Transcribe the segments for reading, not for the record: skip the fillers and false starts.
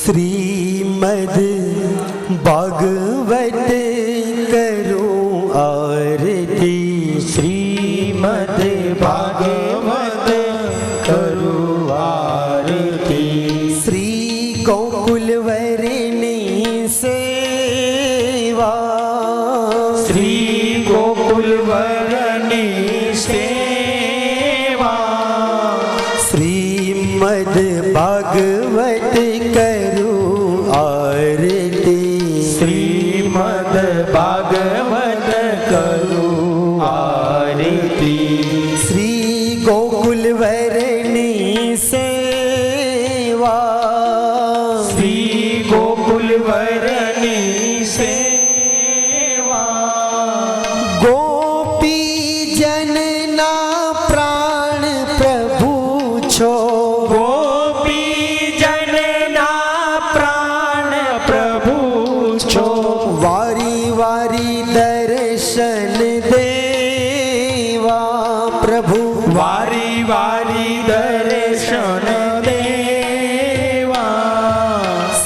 श्रीमद् भागवत करूं आरती। श्रीमद् भागवत करूं आरती। श्री गोकुलवरनी सेवा। श्री गोकुलवरनी सेवा। श्रीमद् भागवत करूं आरती। श्रीमद् भागवत करूं आरती। श्री गोकुलवरनी सेवा। श्री गोकुलवरनी सेवा। गोपी जनना प्राण प्रभु छो। गोपी जनना प्राण प्रभु छो। वारी वारी दर्शन देवा प्रभु। वारी वारी दर्शन देवा।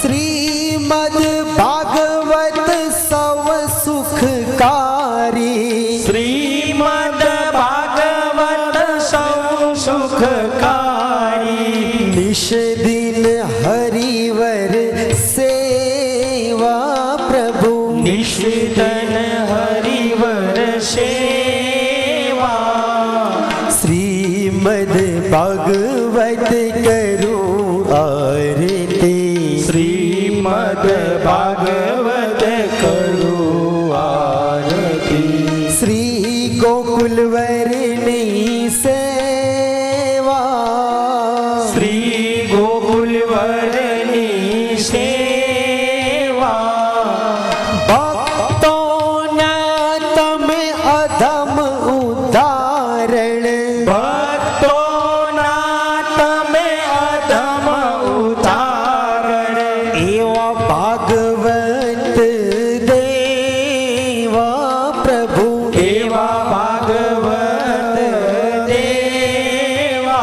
श्रीमद् भागवत सव सुखकारी। श्रीमद् भागवत सौ सुखकारी। निश दिन हरिवर सेवा प्रभु। निशितन हरिवर सेवा। श्रीमद् भागवत करूं आरती। श्रीमद् भागवत करूं आरती। श्री गोकुलवरनी सेवा। श्री गोकुलवरनी सेवा। भक्तोना तमे अधम उदाहरण। भक्तोना तमे अधम उदाहरण। एवा भागवत देवा प्रभु। एवा भागवत देवा।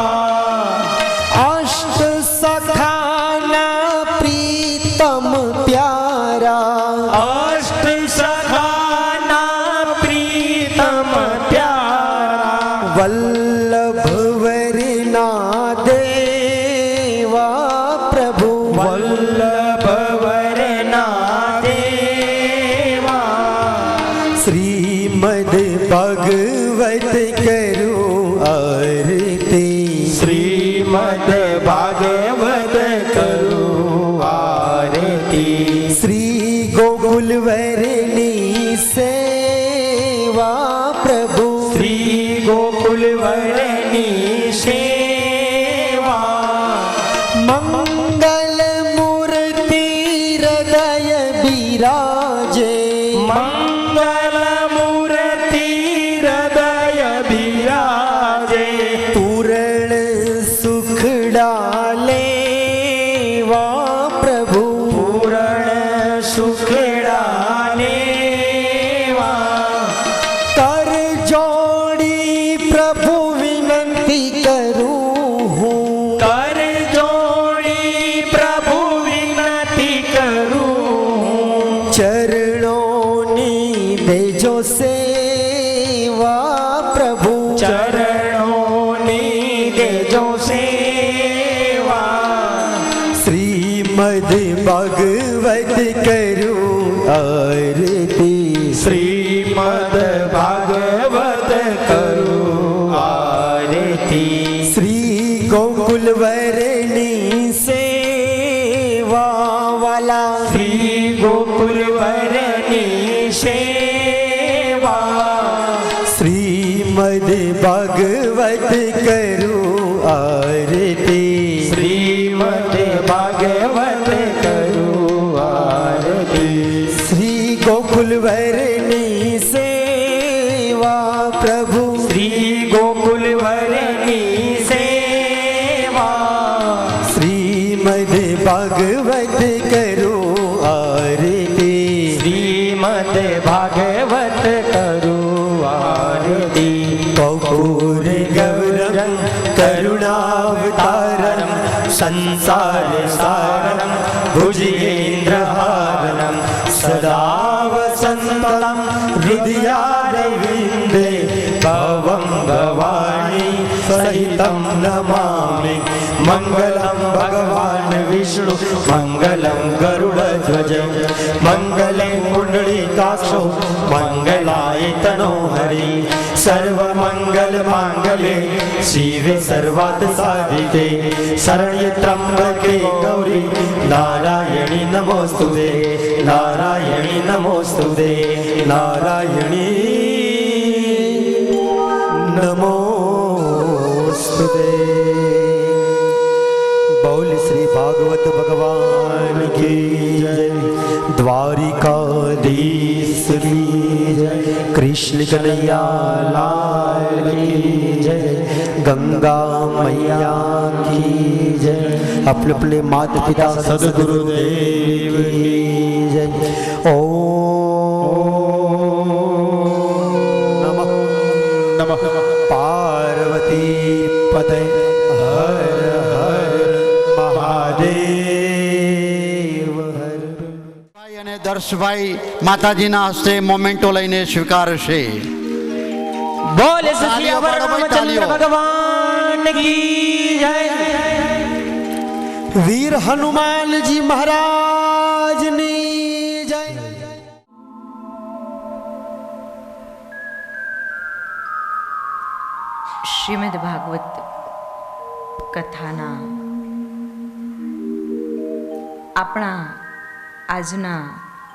अष्ट सखाना प्रीतम प्यारा। अष्ट सखाना प्रीतम प्यारा। वल्लभ वरना देवा प्रभु। वल्लभ वरना देवा। श्रीमद् भागवत करूं आरती। श्रीमद् भागवत करूं आरती। श्री गोकुलवरनी सेवा प्रभु। श्री गोकुलवरनी सेवा। मंगल मूर्ति हृदय विराजे। मंगल मूर्ति हृदय विराजे। पूर्ण सुख डाले वा प्रभु। पूर्ण सुख डालेवा। कर जोड़ी प्रभु विनंती करूं हूँ। कर जोड़ी प्रभु विनती करूं। चरणों नी देजो सेवा प्रभु। चरणों नी देजो सेवा। श्रीमद् भागवत करूं आरती। श्रीमद् भागवत करूं आरती। श्री गोकुलवरनी सेवा वाला। श्री गोकुलवरनी सेवा। श्रीमद् भागवत करूं आरती। श्रीमद् भागवत करूं आरती। श्री गोकुलवरनी सेवा प्रभु। श्री गोकुलवरनी सेवा। श्रीमद् भागवत करूं आरती। श्रीमद् भागवत करूं आरती। कर्पूर गौरं करुणावतारं संसार सारं भुजेन्द्रहारणं सदा वसन्तं हृदयारविन्दे भवं भवानी सहितं नमामि। मङ्गलं भगवान् विष्णु मङ्गलं गरुडध्वज मङ्गले पुण्डरीकाक्षो मङ्गलाय तनो हरि। सर्वमङ्गलमाङ्गल्ये शिवे सर्वार्थसाधिके शरण्ये त्र्यम्बके गौरी नारायणी नमोस्तुते नारायणी नमोस्तुते नारायणी नमोस्तुते। बोल श्री भागवत भगवान की जय। द्वारिकाधीश की जय। कृष्ण कन्हैया लाल की जय। गंगा मैया की जय। अपने अपने माता पिता सदगुरुदेव की जय। ओम नमः पार्वती पते हर हर महादेव हर। અને દર્શભાઈ માતાજીના હસ્તે મોમેન્ટો લઈને સ્વીકારશે। बोल सियावर रामचंद्र भगवान की जय। वीर हनुमान जी महाराज ने जय। શ્રીમદ ભાગવત કથાના આપણા આજના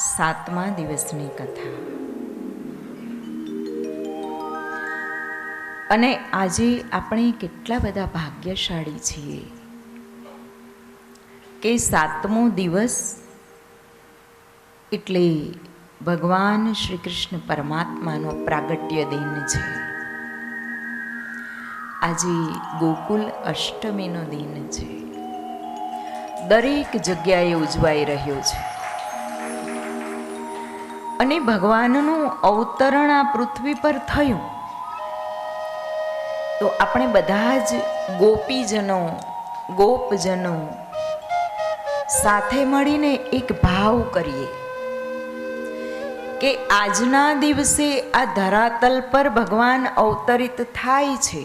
7મા દિવસની કથા અને આજે આપણે કેટલા બધા ભાગ્યશાળી છીએ કે 7મો દિવસ એટલે ભગવાન શ્રી કૃષ્ણ પરમાત્માનો પ્રાગટ્ય દિન છે। આજે ગોકુલ અષ્ટમીનો દિન છે। દરેક જગ્યાએ ઉજવાઈ રહ્યો છે અને ભગવાનનું અવતરણ આ પૃથ્વી પર થયું તો આપણે બધા જ ગોપીજનો ગોપજનો સાથે મળીને એક ભાવ કરીએ કે આજના દિવસે આ ધરાતલ પર ભગવાન અવતરિત થાય છે।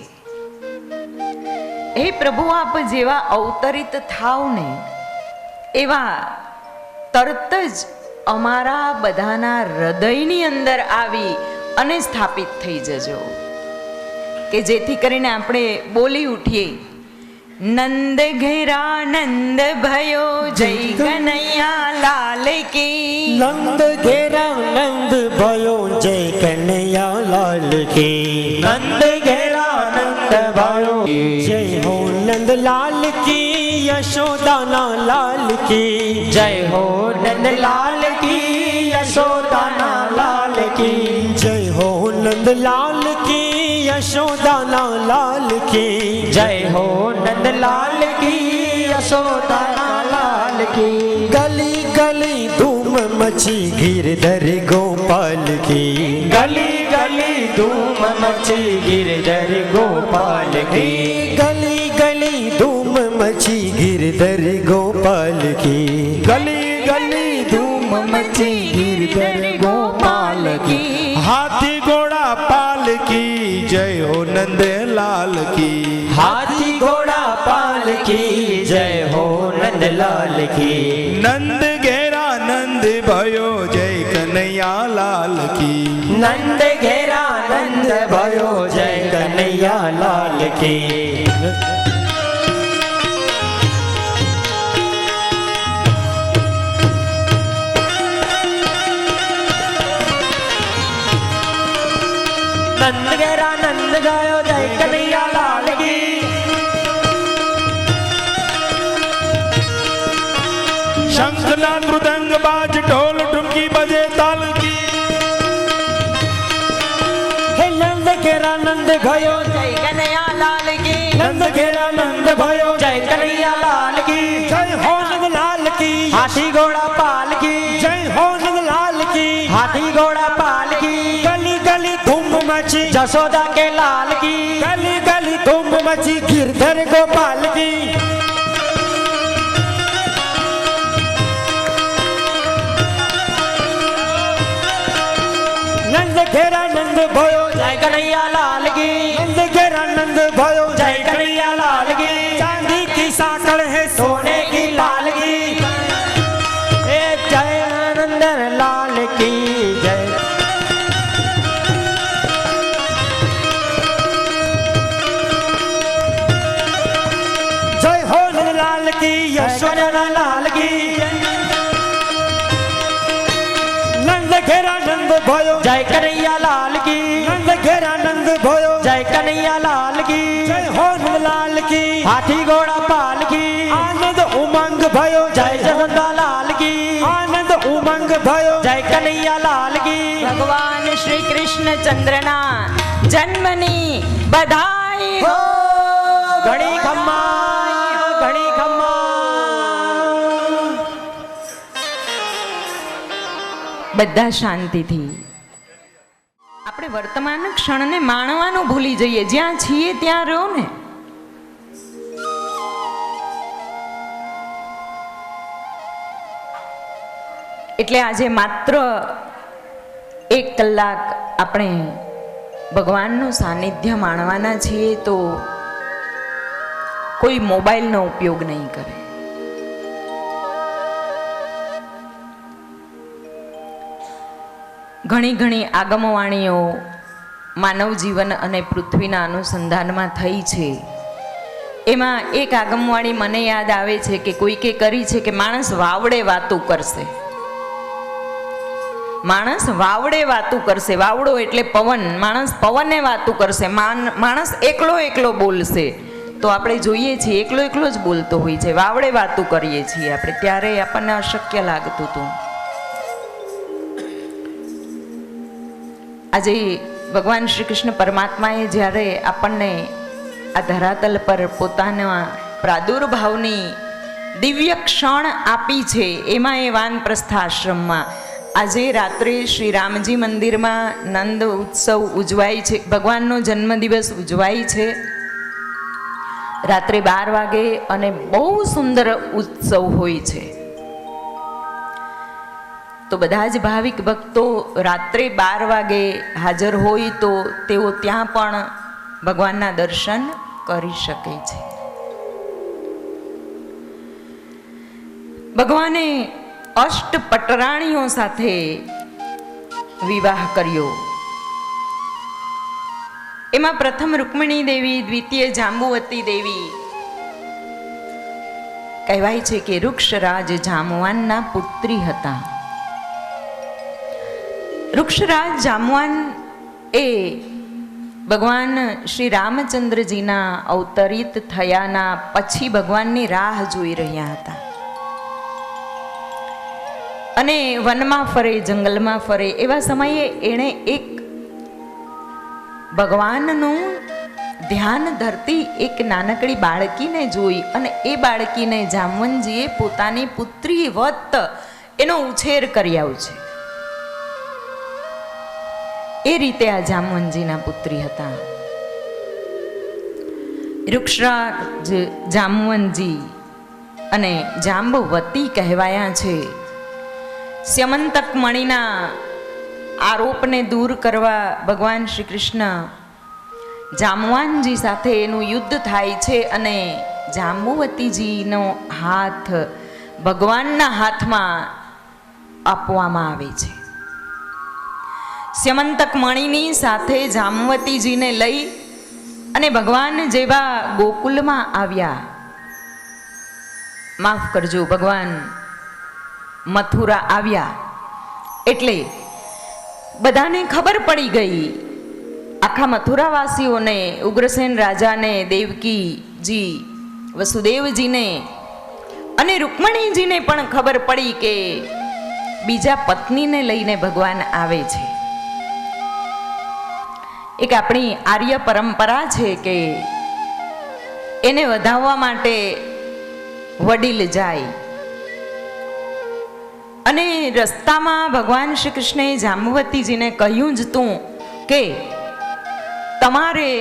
હે પ્રભુ, આપ જેવા અવતરિત થાવ ને એવા તરત જ અમારા બધાના હૃદયની અંદર આવી અને સ્થાપિત થઈ જજો કે જેથી કરીને આપણે બોલી ઉઠીએ, નંદ ઘેરા નંદ ભયો જય કનૈયા લાલ કી। नंद घेरा नंद भयो जय कन्हैया लाल की। नंद घेरा नंद भयो जय हो नंद लाल की यशोदाना लाल की। जय हो नंद लाल की यशोदाना लाल की। जय हो नंद लाल की यशोदाना लाल की। जय हो नंद लाल की यशोदाना लाल की। गली गली धूम मची गिरधर गोपाल की। गली गली धूम मची गिरधर गोपाल की। गली गली धूम मची गिरधर गोपाल की। गली गली धूम मची गिरधर गोपाल की। हाथी घोड़ा पाल की जय हो नंद लाल की। हाथी घोड़ा पाल की जय हो नंद लाल की। नंद घेरा नंद भयो जय कन्हैया लाल की। नंद घेरा नंद भयो जय कन्हैया लाल की। नंद घेरा नंद गायो जय कन्हैया लाल की। शंखनाद मृदंग बाज ढोल ढुमकी बजे ताल की। हे नंद घेरा नंद गयो જય કનૈયા લાલ કી। नंद घेरा नंद भयो जय कन्हैया लाल की। जय हो नंद लाल की। हाथी घोड़ा पाल की। जय हो नंद लाल की। हाथी घोड़ा पाल की। गली गली धूम मची जसोदा के लाल की। गली गली धूम मची गिरधर गोपाल की। नंद भयो जय कन्हैया लाल की नंद घेरा नंद भयो जय कन्हैया लाल की चांदी की साकड़ है सोने की लाल की ए जय आनंद लाल की जय जय हो नंद लाल की यशोदा लाल की नंद घेरा नंद भयो जय कन्हैया लाल की नंद घेरा नंद भयो जय कन्हैया लाल की जय हो नंद लाल की हाथी घोड़ा पाल की आनंद उमंग भयो जय जगन्दा लाल की आनंद उमंग भयो जय कन्हैया लाल की ભગવાન શ્રી કૃષ્ણચંદ્રના જન્મની બધાઈ હો. घड़ी खम्मा घड़ी खम्मा બધા શાંતિથી. આપણે વર્તમાન ક્ષણને માણવાનું ભૂલી જઈએ. જ્યાં છીએ ત્યાં રહો ને. એટલે આજે માત્ર 1 કલાક આપણે ભગવાનનું સાનિધ્ય માણવાના છીએ, તો કોઈ મોબાઈલનો ઉપયોગ નહીં કરે. ઘણી ઘણી આગમવાણીઓ માનવ જીવન અને પૃથ્વીના અનુસંધાનમાં થઈ છે. એમાં એક આગમવાણી મને યાદ આવે છે કે કોઈકે કરી છે કે માણસ વાવડે વાતું કરશે. માણસ વાવડે વાતું કરશે. વાવડો એટલે પવન. માણસ પવને વાતું કરશે. માણસ એકલો એકલો બોલશે. તો આપણે જોઈએ છીએ એકલો એકલો જ બોલતો હોય છે. વાવડે વાતું કરીએ છીએ આપણે. ત્યારે આપણને અશક્ય લાગતું હતું. આજે ભગવાન શ્રી કૃષ્ણ પરમાત્માએ જ્યારે આપણને આ ધરાતલ પર પોતાના પ્રાદુર્ભાવની દિવ્ય ક્ષણ આપી છે, એમાં એ વાનપ્રસ્થ આશ્રમમાં આજે રાત્રે શ્રી રામજી મંદિરમાં નંદ ઉત્સવ ઉજવાય છે. ભગવાનનો જન્મદિવસ ઉજવાય છે રાત્રે 12 વાગે, અને બહુ સુંદર ઉત્સવ હોય છે. તો બધા જ ભાવિક ભક્તો રાત્રે 12 વાગે હાજર હોય તો તેઓ ત્યાં પણ ભગવાનના દર્શન કરી શકે છે. ભગવાને અષ્ટપટરાણીઓ સાથે વિવાહ કર્યો. એમાં પ્રથમ રૂકમિણી દેવી, દ્વિતીય જાંબુવતી દેવી. કહેવાય છે કે વૃક્ષરાજ જામવાનના પુત્રી હતા. વૃક્ષરાજ જામવાન એ ભગવાન શ્રી રામચંદ્રજીના અવતરિત થયાના પછી ભગવાનની રાહ જોઈ રહ્યા હતા. અને વનમાં ફરે, જંગલમાં ફરે એવા સમયે એણે એક ભગવાનનું ધ્યાન ધરતી એક નાનકડી બાળકીને જોઈ, અને એ બાળકીને જામવનજીએ પોતાની પુત્રી વત એનો ઉછેર કર્યો છે. એ રીતે આ જામવનજીના પુત્રી હતા. વૃક્ષરાજ જામવનજી અને જાંબવતી કહેવાયા છે. સ્યમંતક મણીના આરોપને દૂર કરવા ભગવાન શ્રી કૃષ્ણ જામવાનજી સાથે એનું યુદ્ધ થાય છે, અને જાંબુવતીજીનો હાથ ભગવાનના હાથમાં આપવામાં આવે છે. સ્યમંતક મણીની સાથે જામવતીજીને લઈ અને ભગવાન જેવા ગોકુલમાં આવ્યા. માફ કરજો, ભગવાન મથુરા આવ્યા એટલે બધાને ખબર પડી ગઈ, આખા મથુરાવાસીઓને, ઉગ્રસેન રાજાને, દેવકીજી, વસુદેવજીને અને રૂકમણીજીને પણ ખબર પડી કે બીજા પત્નીને લઈને ભગવાન આવે છે. એક આપણી આર્ય પરંપરા છે કે એને વધાવવા માટે વડીલ જાય, અને રસ્તામાં ભગવાન શ્રી કૃષ્ણએ જાંબુવતીજીને કહ્યું જ તું કે તમારે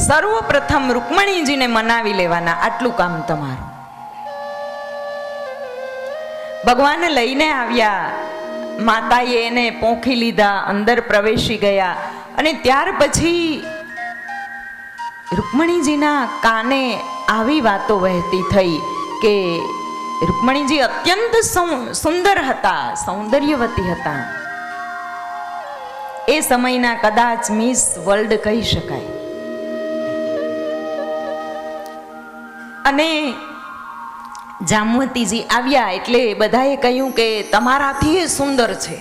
સર્વપ્રથમ રૂકમણીજીને મનાવી લેવાના, આટલું કામ તમારું. ભગવાન લઈને આવ્યા, માતાએ એને પોંખી લીધા, અંદર પ્રવેશી ગયા. અને ત્યાર પછી રૂકમણીજીના કાને આવી વાતો વહેતી થઈ કે રૂકમણીજી અત્યંત સુંદર હતા, સૌંદર્યવતી હતા. એ સમયના કદાચ મિસ વર્લ્ડ કહી શકાય. અને જામવતીજી આવ્યા એટલે બધાએ કહ્યું કે તમારાથી એ સુંદર છે,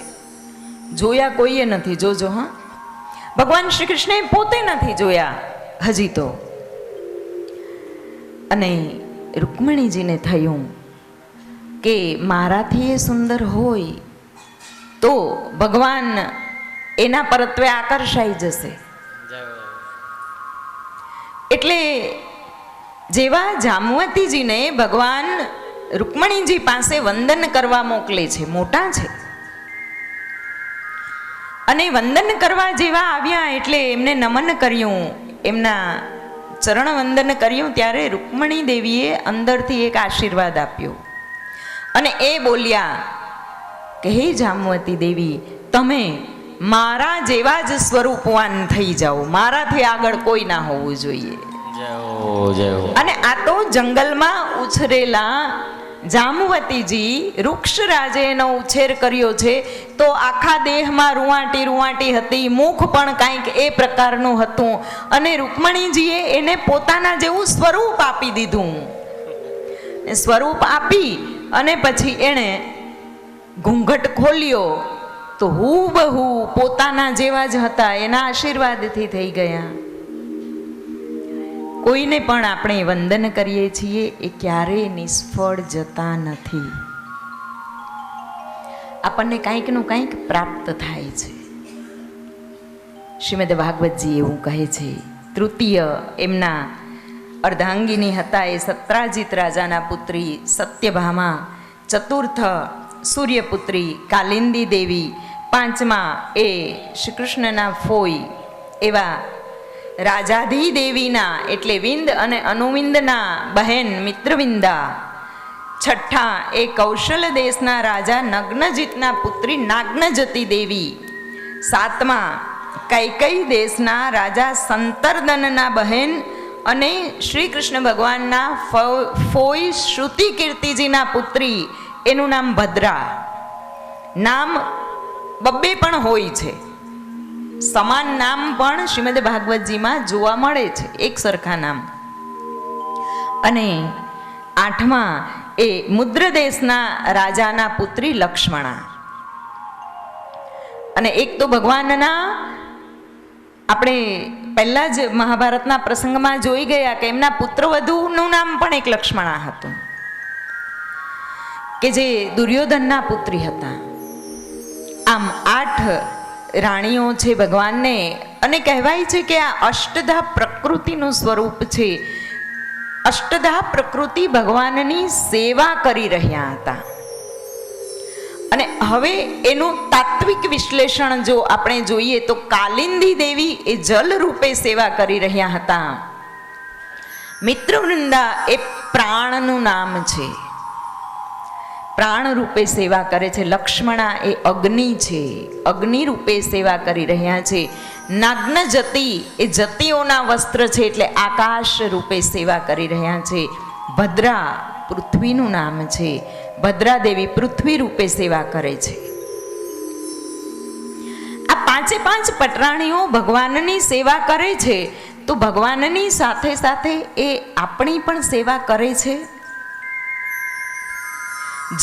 જોયા કોઈએ નથી, જોજો. હા, ભગવાન શ્રી કૃષ્ણએ પોતે નથી જોયા હજી તો. અને રૂકમણીજીને થયું કે મારાથી એ સુંદર હોય તો ભગવાન એના પરત્વે આકર્ષાઈ જશે. એટલે જેવા જામવતીજીને ભગવાન રૂકમણીજી પાસે વંદન કરવા મોકલે છે, મોટા છે, અને વંદન કરવા જેવા આવ્યા એટલે એમને નમન કર્યું, એમના ચરણ વંદન કર્યું. ત્યારે રૂકમણી દેવીએ અંદરથી એક આશીર્વાદ આપ્યો અને એ બોલ્યા કે હે જામવતી દેવી, તમે મારા જેવા જ સ્વરૂપવાન થઈ જાઓ, મારાથી આગળ કોઈ ના હોવું જોઈએ. અને આ તો જંગલમાં ઉછરેલા જામવતીજી, વૃક્ષરાજે એનો ઉછેર કર્યો છે, તો આખા દેહમાં રૂવાટી રૂવાટી હતી, મુખ પણ કાંઈક એ પ્રકારનું હતું, અને રૂકમણીજીએ એને પોતાના જેવું સ્વરૂપ આપી દીધું. સ્વરૂપ આપી અને પછી એણે ઘૂંઘટ ખોલ્યો તો હૂબહુ પોતાના જેવા જ હતા, એના આશીર્વાદથી થઈ ગયા. કોઈને પણ આપણે વંદન કરીએ છીએ એ ક્યારેય નિષ્ફળ જતા નથી. આપણને કાંઈકનું કાંઈક પ્રાપ્ત થાય છે. શ્રીમદ ભાગવતજી એવું કહે છે. તૃતીય એમના અર્ધાંગિની હતા એ સત્રાજીત રાજાના પુત્રી સત્યભામા, ચતુર્થ સૂર્યપુત્રી કાલિંદી દેવી, પાંચમા એ શ્રી કૃષ્ણના ફોઈ એવા રાજાધી દેવીના એટલે વિંદ અને અનુવિંદના બહેન મિત્રવિંદા, છઠ્ઠા એ કૌશલ દેશના રાજા નગ્નજીતના પુત્રી નાગ્નજતી દેવી, સાતમા કૈકઈ દેશના રાજા સંતરદનના બહેન અને શ્રી કૃષ્ણ ભગવાનના ફોઈ શ્રુતિ કીર્તિજીના પુત્રી, એનું નામ ભદ્રા. નામ બબ્બે પણ હોય છે, સમાન નામ પણ શ્રીમદ ભાગવતજીમાં જોવા મળે છે, એક સરખા નામ. અને આઠમા એ મુદ્ર દેશના રાજાના પુત્રી લક્ષ્મણા. અને એક તો ભગવાનના આપણે પહેલા જ મહાભારતના પ્રસંગમાં જોઈ ગયા કે એમના પુત્રવધુનું નામ પણ એક લક્ષ્મણા હતું, કે જે દુર્યોધનના પુત્રી હતા. આમ 8 રાણીઓ છે ભગવાનને, અને કહેવાય છે કે આ અષ્ટધા પ્રકૃતિનું સ્વરૂપ છે. અષ્ટધા પ્રકૃતિ ભગવાનની સેવા કરી રહ્યા હતા. અને હવે એનું તાત્વિક વિશ્લેષણ જો આપણે જોઈએ તો કાલિંદી દેવી એ જલ રૂપે સેવા કરી રહ્યા હતા. મિત્રવૃંદા એ પ્રાણનું નામ છે, પ્રાણ રૂપે સેવા કરે છે. લક્ષ્મણા એ અગ્નિ છે, અગ્નિ રૂપે સેવા કરી રહ્યા છે. નાગ્નજતી એ જતીઓના વસ્ત્ર છે એટલે આકાશ રૂપે સેવા કરી રહ્યા છે. ભદ્રા પૃથ્વીનું નામ છે, ભદ્રા દેવી પૃથ્વી રૂપે સેવા કરે છે. આ 5 પટરાણીઓ ભગવાનની સેવા કરે છે, તો ભગવાનની સાથે સાથે એ આપણી પણ સેવા કરે છે.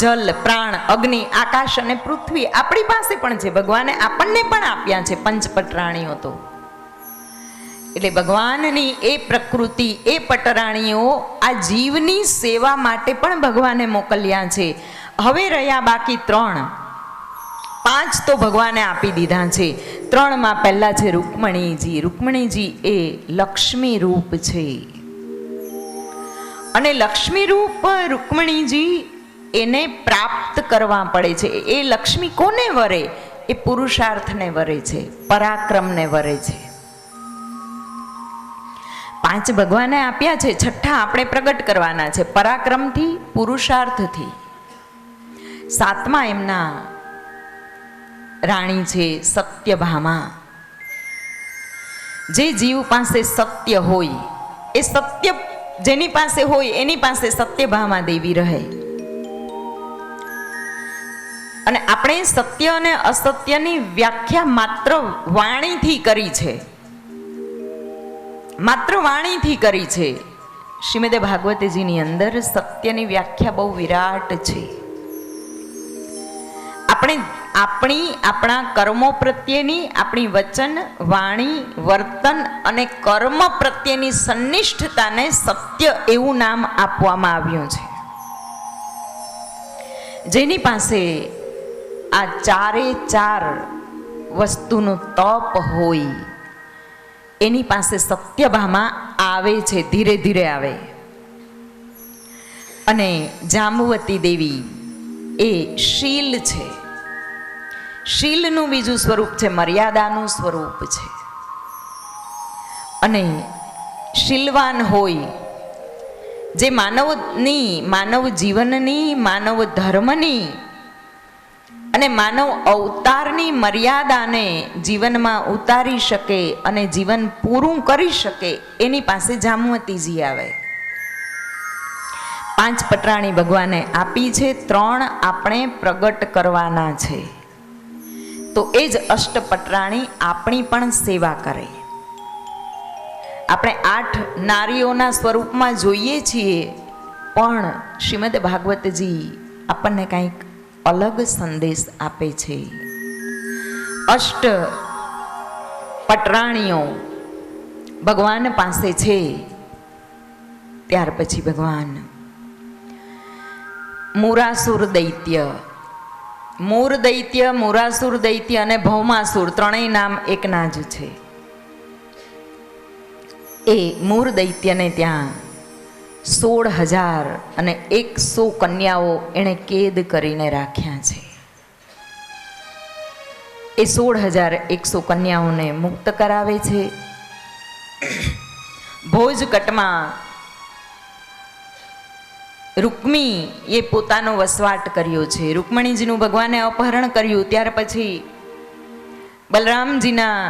જલ, પ્રાણ, અગ્નિ, આકાશ અને પૃથ્વી આપણી પાસે પણ છે. ભગવાને આપણને પણ આપ્યા છે 5 પટરાણીઓ. તો એટલે ભગવાનની એ પ્રકૃતિ, એ પટરાણીઓ આ જીવની સેવા માટે પણ ભગવાને મોકલ્યા છે. હવે રહ્યા બાકી 3. 5 તો ભગવાને આપી દીધા છે. 3માં પહેલા છે રૂકમણીજી. રૂકમણીજી એ લક્ષ્મી રૂપ છે, અને લક્ષ્મી રૂપ રૂકમણીજી એને પ્રાપ્ત કરવા પડે છે. એ લક્ષ્મી કોને વરે? એ પુરુષાર્થને વરે છે, પરાક્રમને વરે છે. 5 ભગવાને આપ્યા છે, 6 આપણે પ્રગટ કરવાના છે પરાક્રમથી, પુરુષાર્થથી. 7માં એમના રાણી છે સત્યભામા. જે જીવ પાસે સત્ય હોય, એ સત્ય જેની પાસે હોય એની પાસે સત્યભામા દેવી રહે. અને આપણે સત્ય અને અસત્યની વ્યાખ્યા માત્ર વાણીથી કરી છે, માત્ર વાણીથી કરી છે. શ્રીમદ ભાગવતજીની અંદર સત્યની વ્યાખ્યા બહુ વિરાટ છે. આપણે આપણા કર્મો પ્રત્યેની, આપણી વચન, વાણી, વર્તન અને કર્મ પ્રત્યેની સન્નિષ્ઠતાને સત્ય એવું નામ આપવામાં આવ્યું છે. જેની પાસે આ ચારે ચાર વસ્તુનું તપ હોય એની પાસે સત્યભામા આવે છે, ધીરે ધીરે આવે. અને જાંબુવતી દેવી એ શીલ છે. શીલનું બીજું સ્વરૂપ છે, મર્યાદાનું સ્વરૂપ છે. અને શીલવાન હોય, જે માનવ જીવનની, માનવ ધર્મની અને માનવ અવતારની મર્યાદાને જીવનમાં ઉતારી શકે અને જીવન પૂરું કરી શકે, એની પાસે જાંબુવતીજી આવે. 5 પટરાણી ભગવાને આપી છે, 3 આપણે પ્રગટ કરવાના છે. તો એ જ અષ્ટપટરાણી આપણી પણ સેવા કરે. આપણે 8 નારીઓના સ્વરૂપમાં જોઈએ છીએ, પણ શ્રીમદ ભાગવતજી આપણને કંઈક અલગ સંદેશ આપે છે. અષ્ટ પટરાણીઓ ભગવાન પાસે છે. ત્યાર પછી ભગવાન મુરાસુર દૈત્ય, મૂર દૈત્ય, મુરાસુર દૈત્ય અને ભૌમાસુર ત્રણેય નામ એકના જ છે. એ મૂર દૈત્યને ત્યાં 16,100 કન્યાઓ એણે કેદ કરીને રાખ્યા છે. એ 16,100 કન્યાઓને મુક્ત કરાવે છે. ભોજકટમાં રૂકમી એ પોતાનો વસવાટ કર્યો છે. રૂકમણીજીનું ભગવાને અપહરણ કર્યું, ત્યાર પછી બલરામજીના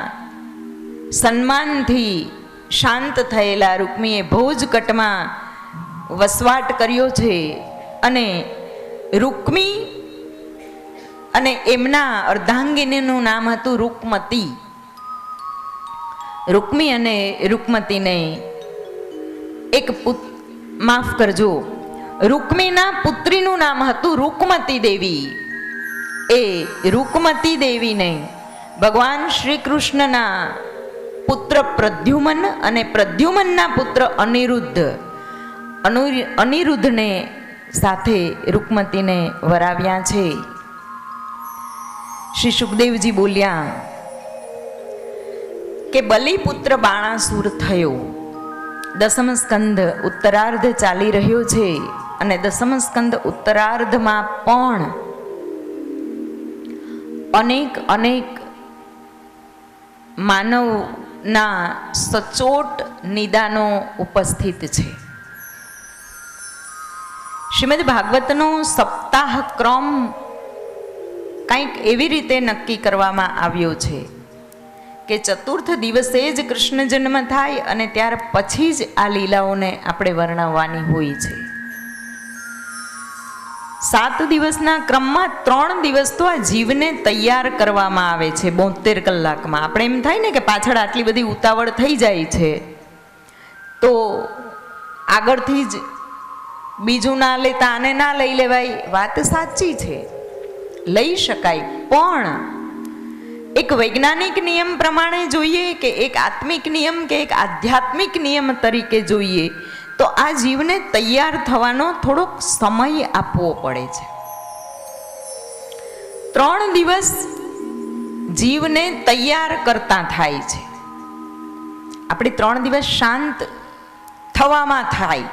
સન્માનથી શાંત થયેલા રૂકમીએ ભોજકટમાં વસવાટ કર્યો છે. અને રૂકમી અને એમના અર્ધાંગિનીનું નામ હતું રૂકમતી. રૂકમી અને રૂકમતીને માફ કરજો, રૂકમીના પુત્રીનું નામ હતું રૂકમતી દેવી. એ રૂકમતી દેવીને ભગવાન શ્રી કૃષ્ણના પુત્ર પ્રદ્યુમન અને પ્રદ્યુમનના પુત્ર અનિરુદ્ધને સાથે રૂકમતીને વરાવ્યા છે. શ્રી સુખદેવજી બોલ્યા કે બલિપુત્ર બાણાસુર થયો. દસમ સ્કંદ ઉત્તરાર્ધ ચાલી રહ્યો છે અને દસમ સ્કંદ ઉત્તરાર્ધમાં પણ અનેક માનવના સચોટ નિદાનો ઉપસ્થિત છે. શ્રીમદ ભાગવતનો સપ્તાહ ક્રમ કંઈક એવી રીતે નક્કી કરવામાં આવ્યો છે કે ચતુર્થ દિવસે જ કૃષ્ણ જન્મ થાય અને ત્યાર પછી જ આ લીલાઓને આપણે વર્ણવવાની હોય છે. 7 દિવસના ક્રમમાં 3 દિવસ તો આ જીવને તૈયાર કરવામાં આવે છે 72 કલાકમાં. આપણે એમ થાય ને કે પાછળ આટલી બધી ઉતાવળ થઈ જાય છે તો આગળથી જ બીજું ના લેતા આને ના લઈ લેવાય. વાત સાચી છે, લઈ શકાય, પણ એક વૈજ્ઞાનિક નિયમ પ્રમાણે જોઈએ કે એક આત્મિક નિયમ કે એક આધ્યાત્મિક નિયમ તરીકે જોઈએ તો આ જીવને તૈયાર થવાનો થોડોક સમય આપવો પડે છે. 3 દિવસ જીવને તૈયાર કરતા થાય છે. આપણે 3 દિવસ શાંત થવામાં થાય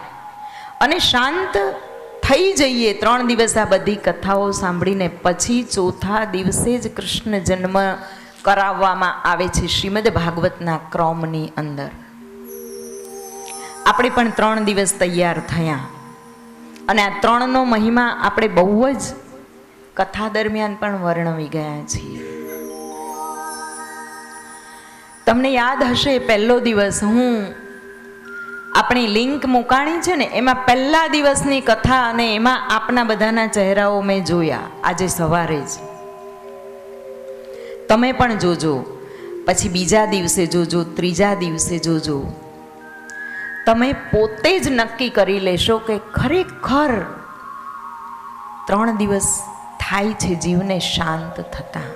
અને શાંત થઈ જઈએ 3 દિવસ આ બધી કથાઓ સાંભળીને પછી ચોથા દિવસે જ કૃષ્ણ જન્મ કરાવવામાં આવે છે શ્રીમદ ભાગવતના ક્રમની અંદર. આપણે પણ 3 દિવસ તૈયાર થયા અને આ 3નો મહિમા આપણે બહુ જ કથા દરમિયાન પણ વર્ણવી ગયા છીએ. તમને યાદ હશે પહેલો દિવસ હું આપણી લિંક મુકાણી છે ને, એમાં પહેલા દિવસની કથા અને એમાં આપના બધાના ચહેરાઓ મેં જોયા આજે સવારે જ. તમે પણ જોજો, પછી બીજા દિવસે જોજો, ત્રીજા દિવસે જોજો. તમે પોતે જ નક્કી કરી લેશો કે ખરેખર 3 દિવસ થાય છે જીવને શાંત થતા.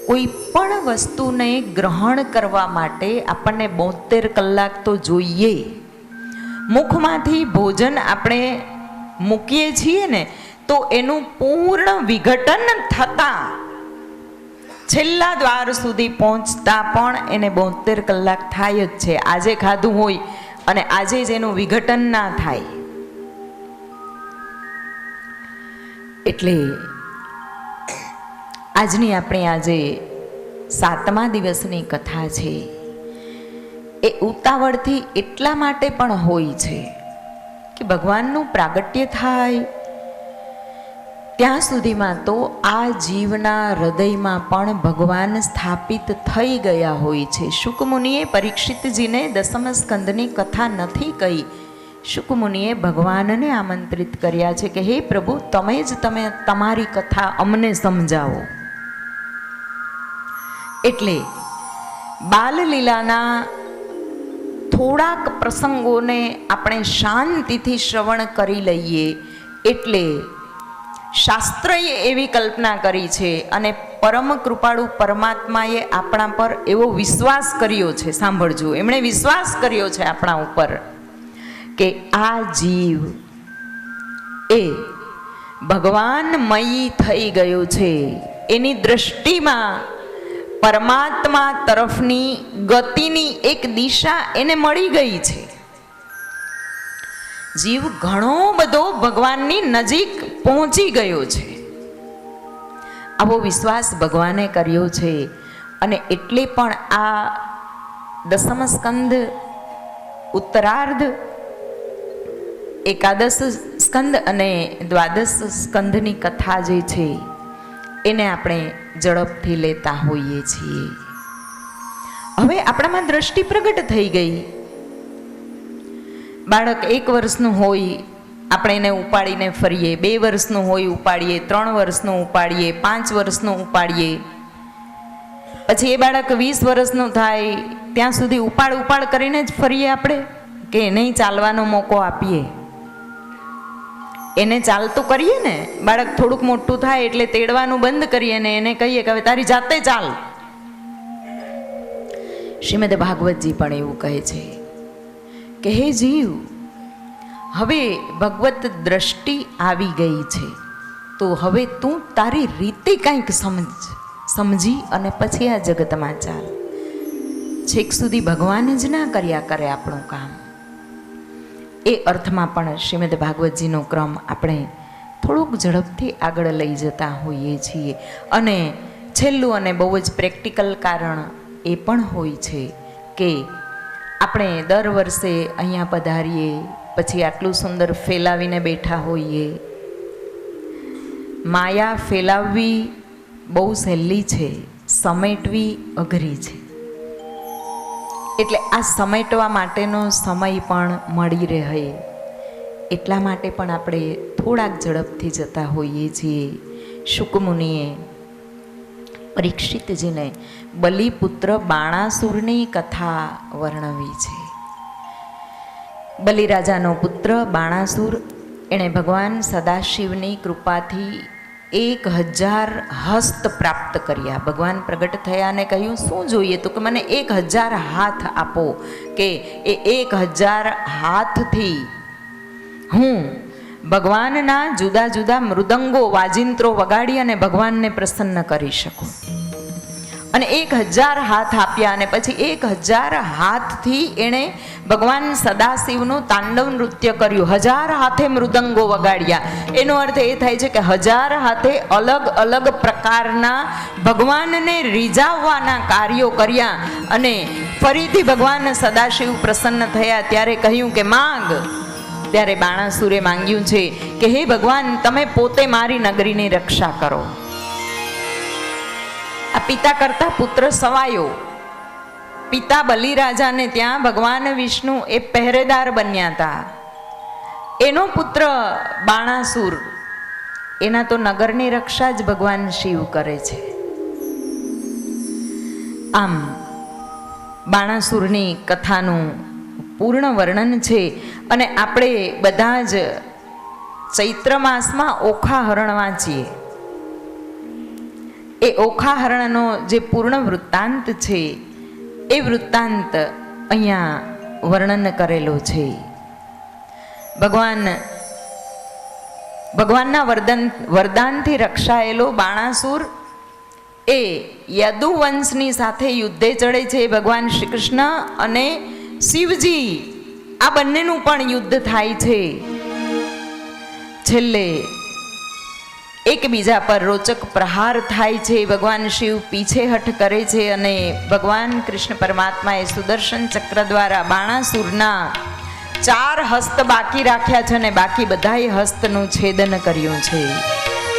કોઈ પણ વસ્તુને ગ્રહણ કરવા માટે આપણને 72 કલાક તો જોઈએ. મુખમાંથી ભોજન આપણે મૂકીએ છીએ ને, તો એનું પૂર્ણ વિઘટન થતા છેલ્લા દ્વાર સુધી પહોંચતા પણ એને 72 કલાક થાય જ છે. આજે ખાધું હોય અને આજે જ એનું વિઘટન ના થાય. એટલે આજની આપણી આજે 7મા દિવસની કથા છે. એ ઉતાવળથી એટલા માટે પણ હોય છે કે ભગવાનનું પ્રાગટ્ય થાય ત્યાં સુધીમાં તો આ જીવના હૃદયમાં પણ ભગવાન સ્થાપિત થઈ ગયા હોય છે. શુકમુનિએ પરીક્ષિતજીને 10મ સ્કંદની કથા નથી કહી. શુકમુનિએ ભગવાનને આમંત્રિત કર્યા છે કે હે પ્રભુ, તમે તમારી કથા અમને સમજાવો. એટલે બાલલીલાના થોડાક પ્રસંગોને આપણે શાંતિથી શ્રવણ કરી લઈએ. એટલે શાસ્ત્રએ એવી કલ્પના કરી છે અને પરમ કૃપાળુ પરમાત્માએ આપણા પર એવો વિશ્વાસ કર્યો છે. સાંભળજો, એમણે વિશ્વાસ કર્યો છે આપણા ઉપર કે આ જીવ એ ભગવાનમયી થઈ ગયો છે. એની દૃષ્ટિમાં પરમાત્મા તરફની ગતિની એક દિશા એને મળી ગઈ છે. જીવ ઘણો બધો ભગવાનની નજીક પહોંચી ગયો છે. આવો વિશ્વાસ ભગવાને કર્યો છે. અને એટલે પણ આ 10મ સ્કંદ ઉત્તરાર્ધ, એકાદશ સ્કંદ અને દ્વાદશ સ્કંદની કથા જે છે એને આપણે ઝડપથી લેતા હોઈએ છીએ. હવે આપણામાં દ્રષ્ટિ પ્રગટ થઈ ગઈ. બાળક 1 વર્ષનું હોય, આપણે એને ઉપાડીને ફરીએ. 2 વર્ષનું હોય, ઉપાડીએ. 3 વર્ષનું ઉપાડીએ. 5 વર્ષનું ઉપાડીએ. પછી એ બાળક 20 વર્ષનું થાય ત્યાં સુધી ઉપાડ કરીને જ ફરીએ આપણે, કે એને ચાલવાનો મોકો આપીએ. એને ચાલતું કરીએ ને. બાળક થોડુંક મોટું થાય એટલે તેડવાનું બંધ કરીએ ને એને કહીએ કે હવે તારી જાતે ચાલ. શ્રીમદ ભાગવતજી પણ એવું કહે છે કે હે જીવ, હવે ભગવત દ્રષ્ટિ આવી ગઈ છે, તો હવે તું તારી રીતે કંઈક સમજી અને પછી આ જગતમાં ચાલ. છેક સુધી ભગવાન જ ના કર્યા કરે આપણું કામ. એ અર્થમાં પણ શ્રીમદ ભાગવતજીનો ક્રમ આપણે થોડુંક ઝડપથી આગળ લઈ જતા હોઈએ છીએ. અને છેલ્લું અને બહુ જ પ્રેક્ટિકલ કારણ એ પણ હોય છે કે આપણે દર વર્ષે અહીંયા પધારીએ, પછી આટલું સુંદર ફેલાવીને બેઠા હોઈએ. માયા ફેલાવવી બહુ સહેલી છે, સમેટવી અઘરી છે. એટલે આ સમેટવા માટેનો સમય પણ મળી રહે એટલા માટે પણ આપણે થોડાક ઝડપથી જતા હોઈએ છીએ. શુકમુનિએ પરીક્ષિતજીને બલિપુત્ર બાણાસુરની કથા વર્ણવી છે. બલિરાજાનો પુત્ર બાણાસુર, એણે ભગવાન સદાશિવની કૃપાથી 1000 હસ્ત પ્રાપ્ત કર્યા. ભગવાન પ્રગટ થયા અને કહ્યું શું જોઈએ? તો કે મને 1000 હાથ આપો, કે એ 1000 હાથથી હું ભગવાનના જુદા જુદા મૃદંગો, વાજિંત્રો વગાડી અને ભગવાનને પ્રસન્ન કરી શકું. અને 1000 હાથ આપ્યા. અને પછી 1000 હાથથી એણે ભગવાન સદાશિવનું તાંડવ નૃત્ય કર્યું. 1000 હાથે મૃદંગો વગાડ્યા. એનો અર્થ એ થાય છે કે 1000 હાથે અલગ અલગ પ્રકારના ભગવાનને રીઝાવવાના કાર્યો કર્યા. અને ફરીથી ભગવાન સદાશિવ પ્રસન્ન થયા ત્યારે કહ્યું કે માંગ. ત્યારે બાણાસુરે માંગ્યું છે કે હે ભગવાન, તમે પોતે મારી નગરીની રક્ષા કરો. આ પિતા કરતા પુત્ર સવાયો. પિતા બલિરાજાને ત્યાં ભગવાન વિષ્ણુ એ પહેરેદાર બન્યા હતા. એનો પુત્ર બાણાસુર, એના તો નગરની રક્ષા જ ભગવાન શિવ કરે છે. આમ બાણાસુરની કથાનું પૂર્ણ વર્ણન છે. અને આપણે બધા જ ચૈત્ર માસમાં ઓખાહરણ વાંચીએ. એ ઓખાહરણનો જે પૂર્ણ વૃત્તાંત છે એ વૃત્તાંત અહીંયા વર્ણન કરેલો છે. ભગવાનના વરદાનથી રક્ષાયેલો બાણાસુર એ યદુવંશની સાથે યુદ્ધે ચડે છે. ભગવાન શ્રી કૃષ્ણ અને શિવજી આ બંનેનું પણ યુદ્ધ થાય છે. છેલ્લે એકબીજા પર રોચક પ્રહાર થાય છે. ભગવાન શિવ પીછેહઠ કરે છે અને ભગવાન કૃષ્ણ પરમાત્માએ સુદર્શન ચક્ર દ્વારા બાણાસુરના 4 હસ્ત બાકી રાખ્યા છે અને બાકી બધાય હસ્તનું છેદન કર્યું છે.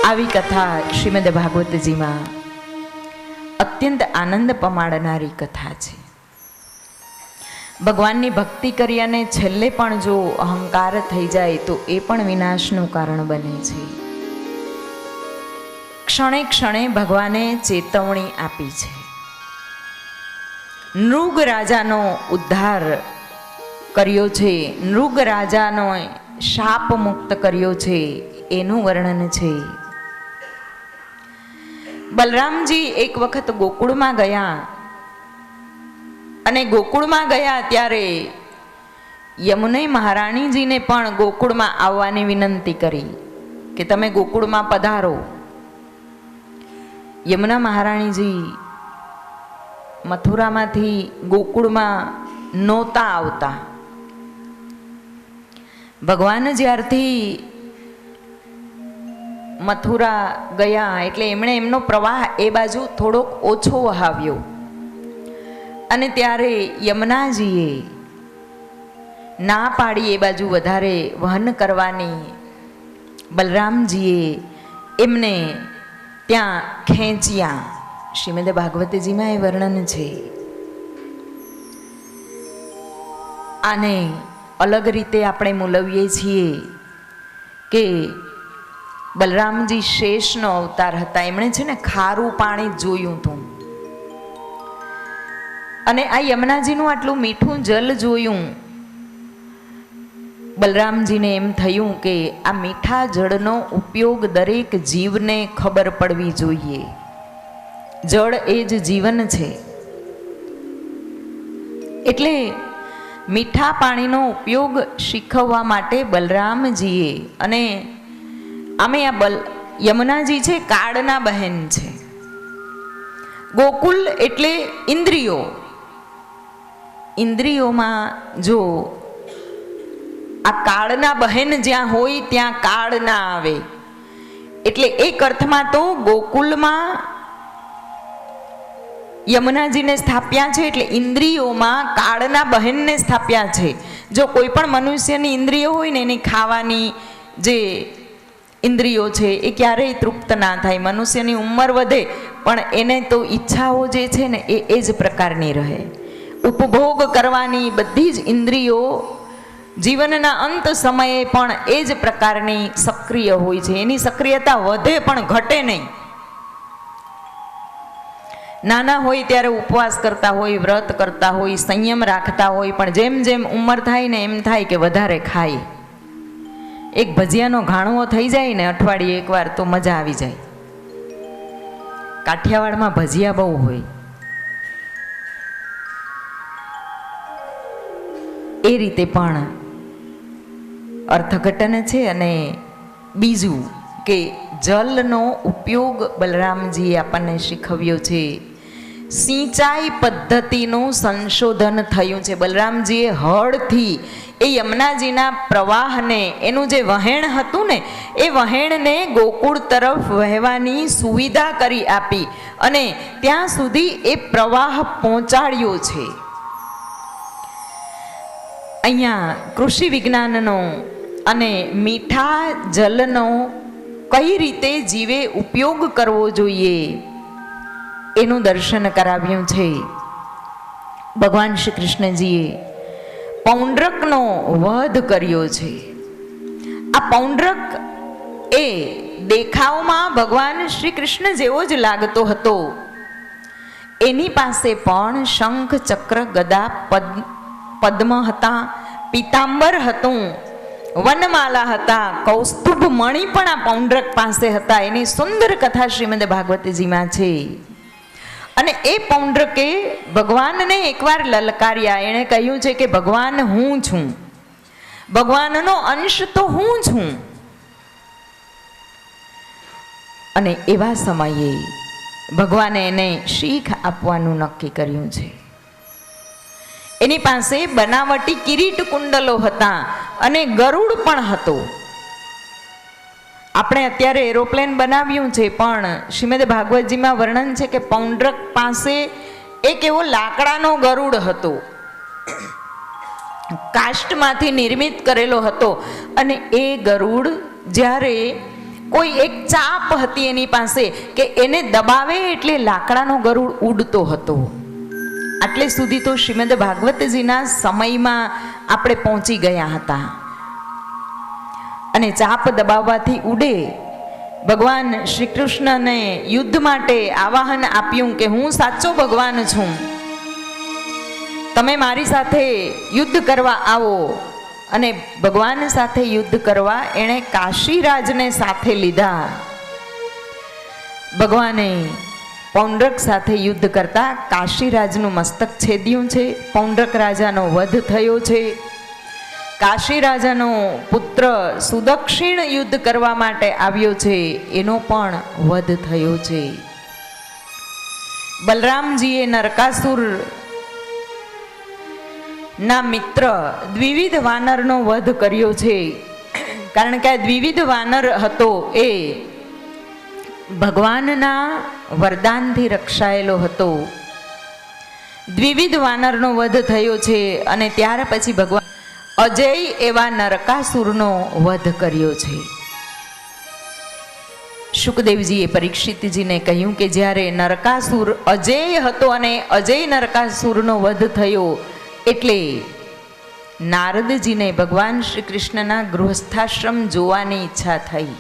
આવી કથા શ્રીમદ ભાગવતજીમાં અત્યંત આનંદ પમાડનારી કથા છે. ભગવાનની ભક્તિ કરી અને છેલ્લે પણ જો અહંકાર થઈ જાય તો એ પણ વિનાશનું કારણ બને છે. ક્ષણે ક્ષણે ભગવાને ચેતવણી આપી છે. નૃગ રાજાનો ઉદ્ધાર કર્યો છે, નૃગ રાજાનો શાપ મુક્ત કર્યો છે, એનું વર્ણન છે. બલરામજી એક વખત ગોકુળમાં ગયા અને ગોકુળમાં ગયા ત્યારે યમુને મહારાણીજીને પણ ગોકુળમાં આવવાની વિનંતી કરી કે તમે ગોકુળમાં પધારો. યમુના મહારાણીજી મથુરામાંથી ગોકુળમાં નહોતા આવતા. ભગવાન જ્યારથી મથુરા ગયા એટલે એમણે એમનો પ્રવાહ એ બાજુ થોડોક ઓછો વહાવ્યો અને ત્યારે યમુનાજીએ ના પાડી એ બાજુ વધારે વહન કરવાની. બલરામજીએ એમને ત્યાં ખેંચ્યા. શ્રીમદ ભાગવતજીમાં એ વર્ણન છે. આને અલગ રીતે આપણે મૂલવીએ છીએ કે બલરામજી શેષનો અવતાર હતા. એમણે છે ને ખારું પાણી જોયું હતું અને આ યમુનાજીનું આટલું મીઠું જલ જોયું. બલરામજીને એમ થયું કે આ મીઠા જળનો ઉપયોગ દરેક જીવને ખબર પડવી જોઈએ. જળ એ જ જીવન છે. એટલે મીઠા પાણીનો ઉપયોગ શીખવવા માટે બલરામજીએ, અને આમે આ યમુનાજી છે કાળના બહેન છે. ગોકુલ એટલે ઇન્દ્રિયો. ઇન્દ્રિયોમાં જો આ કાળના બહેન જ્યાં હોય ત્યાં કાળ ના આવે. એટલે એક અર્થમાં તો ગોકુલમાં યમુનાજીને સ્થાપ્યા છે એટલે ઇન્દ્રિયોમાં કાળના બહેનને સ્થાપ્યા છે. જો કોઈ પણ મનુષ્યની ઇન્દ્રિયો હોય ને એની ખાવાની જે ઇન્દ્રિયો છે એ ક્યારેય તૃપ્ત ના થાય. મનુષ્યની ઉંમર વધે પણ એને તો ઈચ્છાઓ જે છે ને એ જ પ્રકારની રહે. ઉપભોગ કરવાની બધી જ ઇન્દ્રિયો જીવનના અંત સમયે પણ એ જ પ્રકારની સક્રિય હોય છે. એની સક્રિયતા વધે પણ ઘટે નહીં. નાના હોય ત્યારે ઉપવાસ કરતા હોય, વ્રત કરતા હોય, સંયમ રાખતા હોય, પણ જેમ જેમ ઉંમર થાય ને એમ થાય કે વધારે ખાય. એક ભજીયાનો ઘાણવો થઈ જાય ને અઠવાડિયે એકવાર તો મજા આવી જાય. કાઠિયાવાડમાં ભજીયા બહુ હોય. એ રીતે પણ અર્થઘટન છે. અને બીજું કે જલનો ઉપયોગ બલરામજીએ આપણને શીખવ્યો છે. સિંચાઈ પદ્ધતિનું સંશોધન થયું છે. બલરામજીએ હળથી એ યમુનાજીના પ્રવાહને, એનું જે વહેણ હતું ને એ વહેણને ગોકુળ તરફ વહેવાની સુવિધા કરી આપી અને ત્યાં સુધી એ પ્રવાહ પહોંચાડ્યો છે. અહીંયા કૃષિ વિજ્ઞાનનો અને મીઠા જલનો કઈ રીતે જીવે ઉપયોગ કરવો જોઈએ એનું દર્શન કરાવ્યું છે. ભગવાન શ્રી કૃષ્ણજીએ પૌંડ્રકનો વધ કર્યો છે. આ પૌંડ્રક એ દેખાવમાં ભગવાન શ્રી કૃષ્ણ જેવો જ લાગતો હતો. એની પાસે પણ શંખ, ચક્ર, ગદા, પદ્મ હતા, પીતાંબર હતું, વનમાલા હતા, કૌસ્તુભ મણિ પણ આ પૌંડ્રક પાસે હતા. એની સુંદર કથા શ્રીમદ ભાગવતજીમાં છે. અને એ પૌંડ્રકે ભગવાનને એકવાર લલકાર્યા. એણે કહ્યું છે કે ભગવાન હું છું, ભગવાનનો અંશ તો હું છું. અને એવા સમયે ભગવાને એને શીખ આપવાનું નક્કી કર્યું છે. એની પાસે બનાવટી કિરીટ કુંડલો હતા અને ગરુડ પણ હતો. આપણે અત્યારે એરોપ્લેન બનાવ્યું છે, પણ શ્રીમદ ભાગવતજીમાં વર્ણન છે કે પૌંડ્રક પાસે એક એવો લાકડાનો ગરુડ હતો, કાષ્ટમાંથી નિર્મિત કરેલો હતો. અને એ ગરુડ જ્યારે કોઈ એક ચાપ હતી એની પાસે કે એને દબાવે એટલે લાકડાનો ગરુડ ઉડતો હતો. આટલે સુધી તો શ્રીમદ ભાગવતજીના સમયમાં આપણે પહોંચી ગયા હતા. અને ચાપ દબાવવાથી ઉડે. ભગવાન શ્રી કૃષ્ણને યુદ્ધ માટે આવાહન આપ્યું કે હું સાચો ભગવાન છું, તમે મારી સાથે યુદ્ધ કરવા આવો. અને ભગવાન સાથે યુદ્ધ કરવા એણે કાશીરાજને સાથે લીધા. ભગવાને પૌંડ્રક સાથે યુદ્ધ કરતા કાશીરાજનું મસ્તક છેદ્યું છે. પૌંડ્રક રાજાનો વધ થયો છે. કાશી રાજાનો પુત્ર સુદક્ષિણ યુદ્ધ કરવા માટે આવ્યો છે, એનો પણ વધ થયો છે. બલરામજીએ નરકાસુર ના મિત્ર દ્વિવિધ વાનરનો વધ કર્યો છે. કારણ કે આ દ્વિવિધ વાનર હતો એ ભગવાનના વરદાનથી રક્ષાયેલો હતો. દ્વિવિધ વાનરનો વધ થયો છે. અને ત્યાર પછી ભગવાન અજય એવા નરકાસુરનો વધ કર્યો છે. શુકદેવજીએ પરીક્ષિતજીને કહ્યું કે જ્યારે નરકાસુર અજય હતો અને અજય નરકાસુરનો વધ થયો એટલે નારદજીને ભગવાન શ્રી કૃષ્ણના ગૃહસ્થાશ્રમ જોવાની ઈચ્છા થઈ.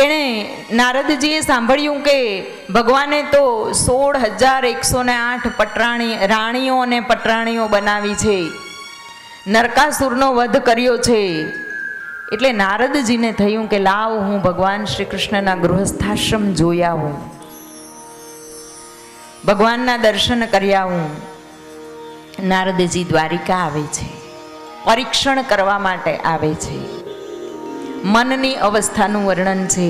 એણે નારદજીએ સાંભળ્યું કે ભગવાને તો 16,108 રાણીઓ અને પટરાણીઓ બનાવી છે, નરકાસુરનો વધ કર્યો છે. એટલે નારદજીને થયું કે લાવ હું ભગવાન શ્રી કૃષ્ણના ગૃહસ્થાશ્રમ જોઈ આવું, ભગવાનના દર્શન કરી આવું. નારદજી દ્વારિકા આવે છે, પરીક્ષણ કરવા માટે આવે છે. મનની અવસ્થાનું વર્ણન છે.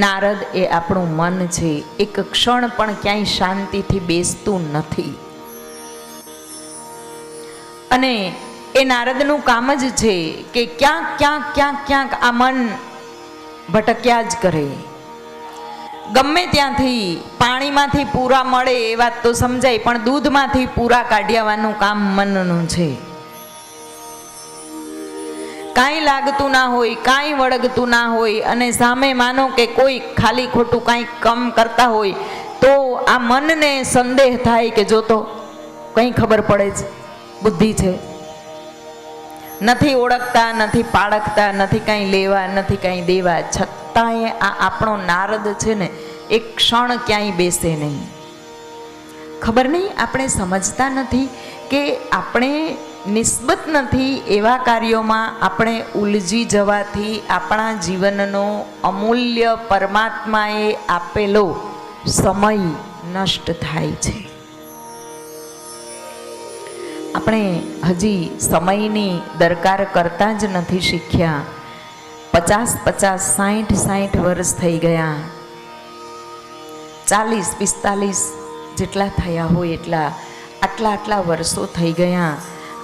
નારદ એ આપણું મન છે. એક ક્ષણ પણ ક્યાંય શાંતિથી બેસતું નથી. અને એ નારદનું કામ જ છે કે ક્યાંક આ મન ભટક્યા જ કરે. ગમે ત્યાંથી પાણીમાંથી પૂરા મળે એ વાત તો સમજાય, પણ દૂધમાંથી પૂરા કાઢ્યાવાનું કામ મનનું છે. કાંઈ લાગતું ના હોય, કાંઈ વળગતું ના હોય, અને સામે માનો કે કોઈ ખાલી ખોટું કાંઈ કમ કરતા હોય તો આ મનને સંદેહ થાય કે જો તો કંઈ ખબર પડે જ, બુદ્ધિ છે, નથી ઓળખતા, નથી પાળખતા, નથી કાંઈ લેવા, નથી કાંઈ દેવા. છતાંય આ આપણો નારદ છે ને એક ક્ષણ ક્યાંય બેસે નહીં. ખબર નહીં, આપણે સમજતા નથી કે આપણે નિસ્બત નથી એવા કાર્યોમાં આપણે ઉલજી જવાથી આપણા જીવનનો અમૂલ્ય પરમાત્માએ આપેલો સમય નષ્ટ થાય છે. આપણે હજી સમયની દરકાર કરતા જ નથી શીખ્યા. 50, 60 વર્ષ થઈ ગયા, 40, 45 જેટલા થયા હોય એટલા આટલા વર્ષો થઈ ગયા.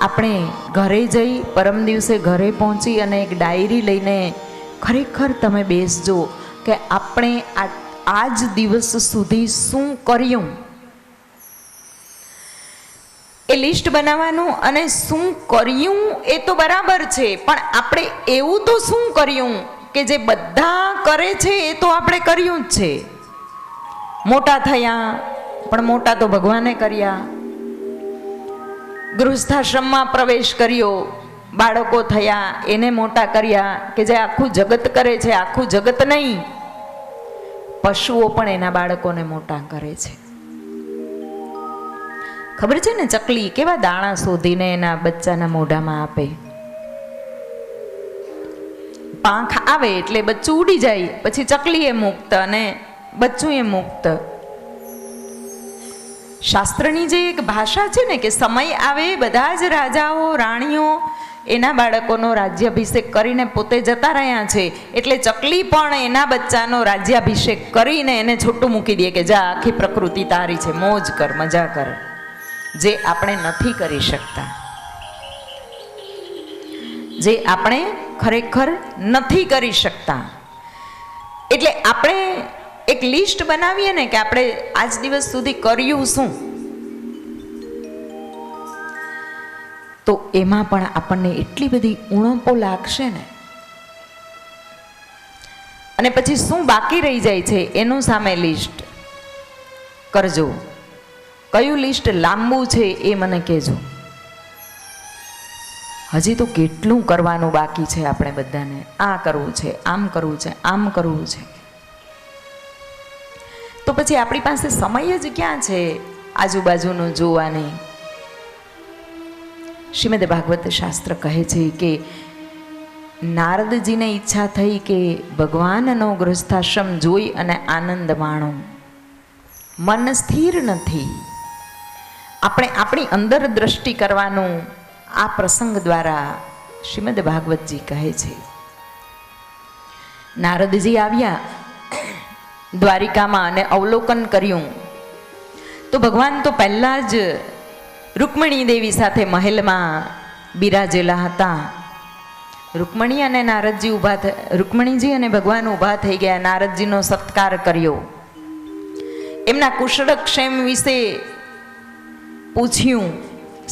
આપણે ઘરે જઈ પરમ દિવસે ઘરે પહોંચી અને એક ડાયરી લઈને ખરેખર તમે બેસજો કે આપણે આજ દિવસ સુધી શું કર્યું એ લિસ્ટ બનાવવાનું. અને શું કર્યું એ તો બરાબર છે, પણ આપણે એવું તો શું કર્યું કે જે બધા કરે છે એ તો આપણે કર્યું જ છે. મોટા થયા, પણ મોટા તો ભગવાને કર્યા. ગૃહસ્થાશ્રમમાં પ્રવેશ કર્યો, બાળકો થયા, એને મોટા કર્યા કે જે આખું જગત કરે છે. આખું જગત નહીં, પશુઓ પણ એના બાળકોને મોટા કરે છે. ખબર છે ને, ચકલી કેવા દાણા શોધીને એના બચ્ચાના મોઢામાં આપે. પાંખ આવે એટલે બચ્ચું ઉડી જાય, પછી ચકલી એ મુક્ત અને બચ્ચું એ મુક્ત. શાસ્ત્રની જે એક ભાષા છે ને કે સમય આવે બધા જ રાજાઓ રાણીઓ એના બાળકોનો રાજ્યાભિષેક કરીને પોતે જતા રહ્યા છે, એટલે ચકલી પણ એના બચ્ચાનો રાજ્યાભિષેક કરીને એને છૂટું મૂકી દે કે જા, આખી પ્રકૃતિ તારી છે, મોજ કર, મજા કર. જે આપણે નથી કરી શકતા, જે આપણે ખરેખર નથી કરી શકતા. એટલે આપણે એક લિસ્ટ બનાવીએ ને કે આપણે આજ દિવસ સુધી કર્યું શું, તો એમાં પણ આપણને એટલી બધી ઉણપો લાગશે ને. અને પછી શું બાકી રહી જાય છે એનું સામે લિસ્ટ કરજો. કયું લિસ્ટ લાંબુ છે એ મને કહેજો. હજી તો કેટલું કરવાનું બાકી છે આપણે બધાને. આ કરવું છે, આમ કરવું છે, આમ કરવું છે. તો પછી આપણી પાસે સમય જ ક્યાં છે આજુબાજુનું જોવાની. શ્રીમદ ભાગવત શાસ્ત્ર કહે છે કે નારદજીને ઈચ્છા થઈ કે ભગવાનનો ગૃહસ્થાશ્રમ જોઈ અને આનંદ માણો. મન સ્થિર નથી. આપણે આપણી અંદર દ્રષ્ટિ કરવાનું આ પ્રસંગ દ્વારા શ્રીમદ ભાગવતજી કહે છે. નારદજી આવ્યા દ્વારિકામાં અને અવલોકન કર્યું તો ભગવાન તો પહેલા જ રૂકમણી દેવી સાથે મહેલમાં બિરાજેલા હતા. રૂકમણી અને નારદજી રૂકમણીજી અને ભગવાન ઊભા થઈ ગયા. નારદજીનો સત્કાર કર્યો, એમના કુશળક્ષેમ વિશે પૂછ્યું,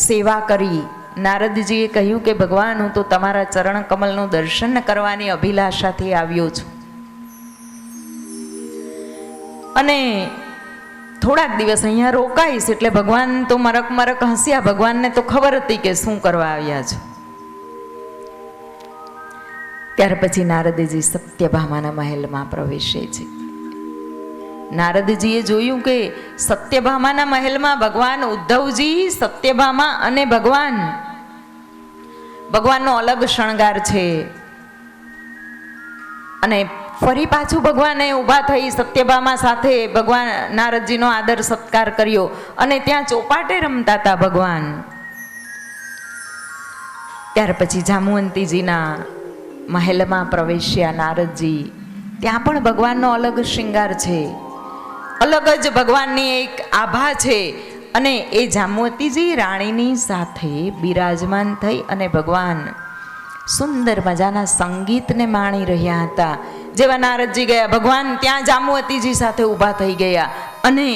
સેવા કરી. નારદજીએ કહ્યું કે ભગવાન, હું તો તમારા ચરણ કમલનું દર્શન કરવાની અભિલાષાથી આવ્યો છું અને થોડાક દિવસ અહીંયા રોકાઈશ. એટલે ભગવાન તો મરક મરક હસ્યા. ભગવાનને તો ખબર હતી કે શું કરવા આવ્યા છો. ત્યાર પછી નારદજી સત્યભામાના મહેલમાં પ્રવેશે છે. નારદજીએ જોયું કે સત્યભામાના મહેલમાં ભગવાન ઉદ્ધવજી, સત્યભામા અને ભગવાનનો અલગ શણગાર છે. અને ફરી પાછું ભગવાને ઊભા થઈ સત્યભામા સાથે ભગવાન નારદજીનો આદર સત્કાર કર્યો અને ત્યાં ચોપાટે રમતા હતા ભગવાન. ત્યાર પછી જામવંતીજીના મહેલમાં પ્રવેશ્યા નારદજી. ત્યાં પણ ભગવાનનો અલગ શૃંગાર છે, અલગ જ ભગવાનની એક આભા છે. અને એ જામવતીજી રાણીની સાથે બિરાજમાન થઈ અને ભગવાન સુંદર મજાના સંગીતને માણી રહ્યા હતા. જેવા નારદજી ગયા, ભગવાન ત્યાં જામવતીજી સાથે ઊભા થઈ ગયા અને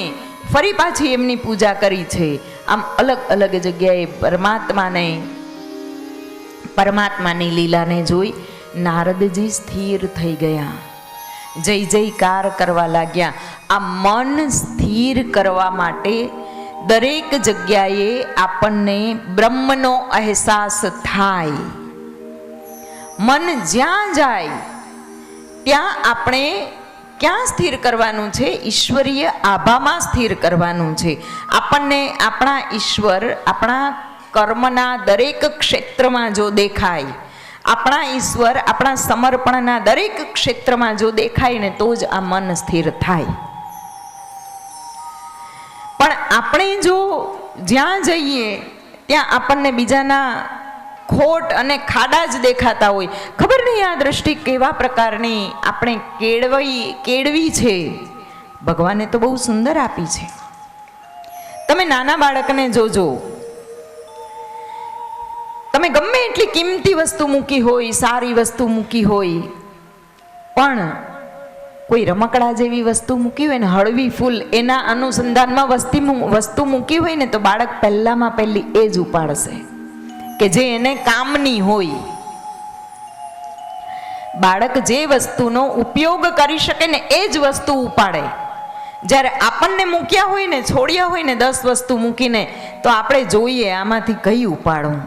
ફરી પાછી એમની પૂજા કરી છે. આમ અલગ અલગ જગ્યાએ પરમાત્માની લીલાને જોઈ નારદજી સ્થિર થઈ ગયા, જય જયકાર કરવા લાગ્યા. આ મન સ્થિર કરવા માટે દરેક જગ્યાએ આપણને બ્રહ્મનો અહેસાસ થાય. મન જ્યાં જાય ત્યાં આપણે ક્યાં સ્થિર કરવાનું છે? ઈશ્વરીય આભામાં સ્થિર કરવાનું છે. આપણને આપણા ઈશ્વર આપણા કર્મના દરેક ક્ષેત્રમાં જો દેખાય, આપણા ઈશ્વર આપણા સમર્પણના દરેક ક્ષેત્રમાં જો દેખાય ને તો જ આ મન સ્થિર થાય. પણ આપણે જો જ્યાં જઈએ ત્યાં આપણને બીજાના ખોટ અને ખાડા જ દેખાતા હોય. ખબર નહીં આ દ્રષ્ટિ કેવા પ્રકારની આપણે કેળવી છે. ભગવાને તો બહુ સુંદર આપી છે. તમે નાના બાળકને જોજો, તમે ગમે એટલી કિંમતી વસ્તુ મૂકી હોય, સારી વસ્તુ મૂકી હોય, પણ કોઈ રમકડા જેવી વસ્તુ મૂકી હોય ને, હળવી ફૂલ, એના અનુસંધાનમાં વસ્તુ મૂકી હોય ને તો બાળક પહેલામાં પહેલી એ જ ઉપાડશે કે જે એને કામની હોય. બાળક જે વસ્તુનો ઉપયોગ કરી શકે ને એ જ વસ્તુ ઉપાડે. જ્યારે આપણને મૂક્યા હોય ને, છોડ્યા હોય ને 10 વસ્તુ મૂકીને, તો આપણે જોઈએ આમાંથી કઈ ઉપાડું.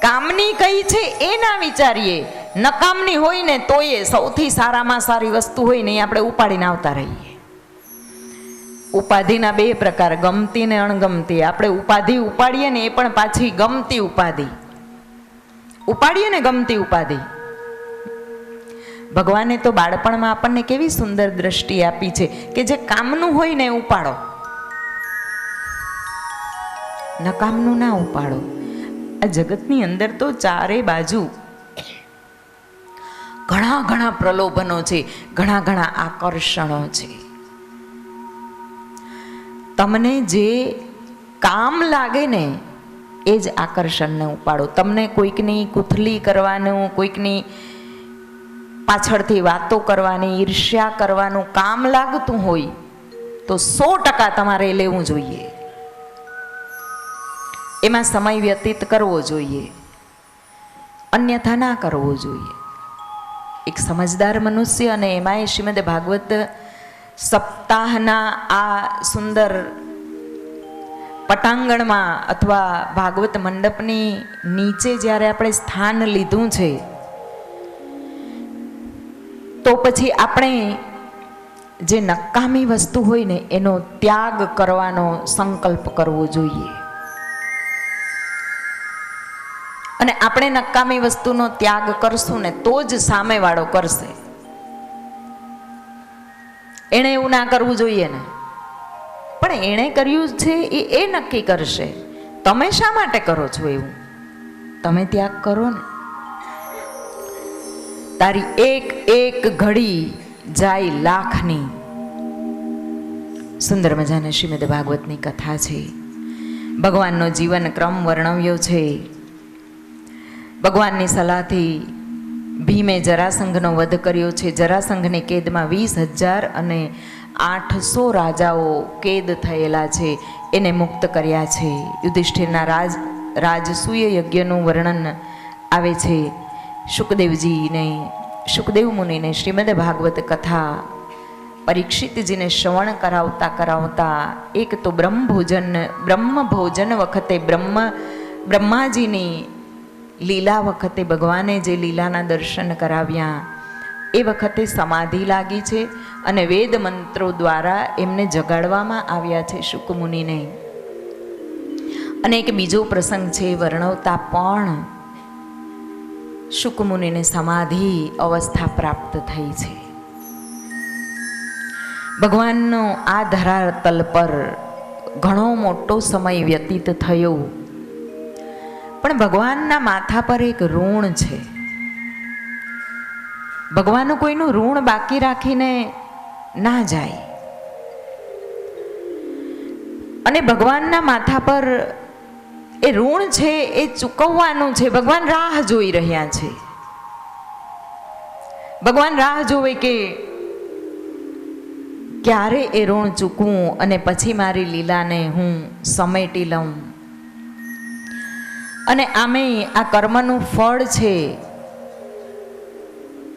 કામની કઈ છે એ ના વિચારીએ, નકામની હોય ને તોય સૌથી સારામાં સારી વસ્તુ હોય ને એ આપણે ઉપાડીને આવતા રહીએ. ઉપાધિના 2 પ્રકાર, ગમતી ને અણગમતી. આપણે ઉપાધિ ઉપાડીએ ને એ પણ પાછી ગમતી ઉપાધિ ઉપાડીએ ને, ગમતી ઉપાધિ. ભગવાને તો બાળપણમાં આપણને કેવી સુંદર દ્રષ્ટિ આપી છે કે જે કામનું હોય ને ઉપાડો, નકામનું ના ઉપાડો. આ જગતની અંદર તો ચારે બાજુ ઘણા ઘણા પ્રલોભનો છે, ઘણા ઘણા આકર્ષણો છે. તમને જે કામ લાગે ને એ જ આકર્ષણને ઉપાડો. તમને કોઈકની કુથલી કરવાનું, કોઈકની પાછળથી વાતો કરવાની, ઈર્ષ્યા કરવાનું કામ લાગતું હોય તો 100% તમારે લેવું જોઈએ, એમાં સમય વ્યતીત કરવો જોઈએ, અન્યથા ના કરવો જોઈએ. એક સમજદાર મનુષ્ય, અને એમાંય શ્રીમદ ભાગવત સપ્તાહના આ સુંદર પટાંગણમાં અથવા ભાગવત મંડપની નીચે જ્યારે આપણે સ્થાન લીધું છે, તો પછી આપણે જે નકામી વસ્તુ હોય ને એનો ત્યાગ કરવાનો સંકલ્પ કરવો જોઈએ. અને આપણે નકામી વસ્તુનો ત્યાગ કરશું ને તો જ સામેવાળો કરશે. એણે એવું ના કરવું જોઈએ ને, પણ એણે કર્યું છે એ નક્કી કરશે. તમે શા માટે કરો છો એવું? તમે ત્યાગ કરો ને. તારી એક એક ઘડી જાય લાખની. સુંદર મજાની શ્રીમદ ભાગવતની કથા છે. ભગવાનનો જીવન ક્રમ વર્ણવ્યો છે. ભગવાનની સલાહથી ભીમે જરાસંઘનો વધ કર્યો છે. જરાસંઘની કેદમાં 20,000 અને 800 રાજાઓ કેદ થયેલા છે, એને મુક્ત કર્યા છે. યુધિષ્ઠિરના રાજસૂય યજ્ઞનું વર્ણન આવે છે. શુકદેવ મુનિને શ્રીમદ ભાગવત કથા પરીક્ષિતજીને શ્રવણ કરાવતા એક તો બ્રહ્મ ભોજન વખતે બ્રહ્માજીની લીલા વખતે ભગવાને જે લીલાના દર્શન કરાવ્યા એ વખતે સમાધિ લાગી છે અને વેદ મંત્રો દ્વારા એમને જગાડવામાં આવ્યા છે શુકમુનિને. અને એક બીજો પ્રસંગ છે વર્ણવતા પણ શુકમુનિને સમાધિ અવસ્થા પ્રાપ્ત થઈ છે. ભગવાનનો આ ધરાતલ પર ઘણો મોટો સમય વ્યતીત થયો, પણ ભગવાનના માથા પર એક ઋણ છે. ભગવાનનું કોઈનું ઋણ બાકી રાખીને ના જાય, અને ભગવાનના માથા પર એ ઋણ છે એ ચૂકવવાનું છે. ભગવાન રાહ જોઈ રહ્યા છે. ભગવાન રાહ જોવે કે ક્યારે એ ઋણ ચૂકવું અને પછી મારી લીલાને હું સમેટી લઉં. અને આમે આ કર્મનું ફળ છે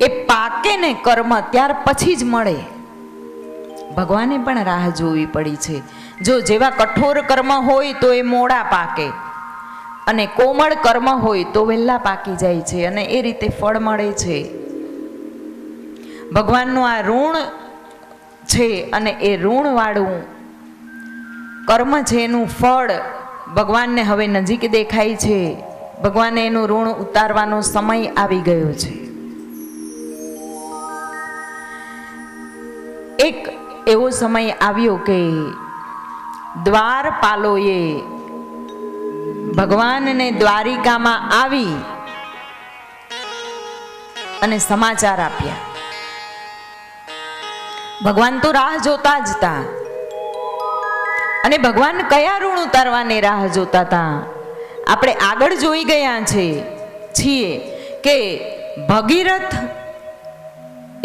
એ પાકે ને કર્મ ત્યાર પછી જ મળે. ભગવાને પણ રાહ જોવી પડી છે. જો જેવા કઠોર કર્મ હોય તો એ મોડા પાકે, અને કોમળ કર્મ હોય તો વહેલા પાકી જાય છે, અને એ રીતે ફળ મળે છે. ભગવાનનું આ ઋણ છે, અને એ ઋણવાળું કર્મ છે એનું ફળ ભગવાનને હવે નજીક દેખાય છે. ભગવાને એનું ઋણ ઉતારવાનો સમય આવી ગયો છે. એક એવો સમય આવ્યો કે દ્વારપાલોએ ભગવાનને દ્વારિકામાં આવી અને સમાચાર આપ્યા. ભગવાન તો રાહ જોતા જ હતા, અને ભગવાન કયા ઋણ ઉતારવાની રાહ જોતા હતા? આપણે આગળ જોઈ ગયા છીએ કે ભગીરથ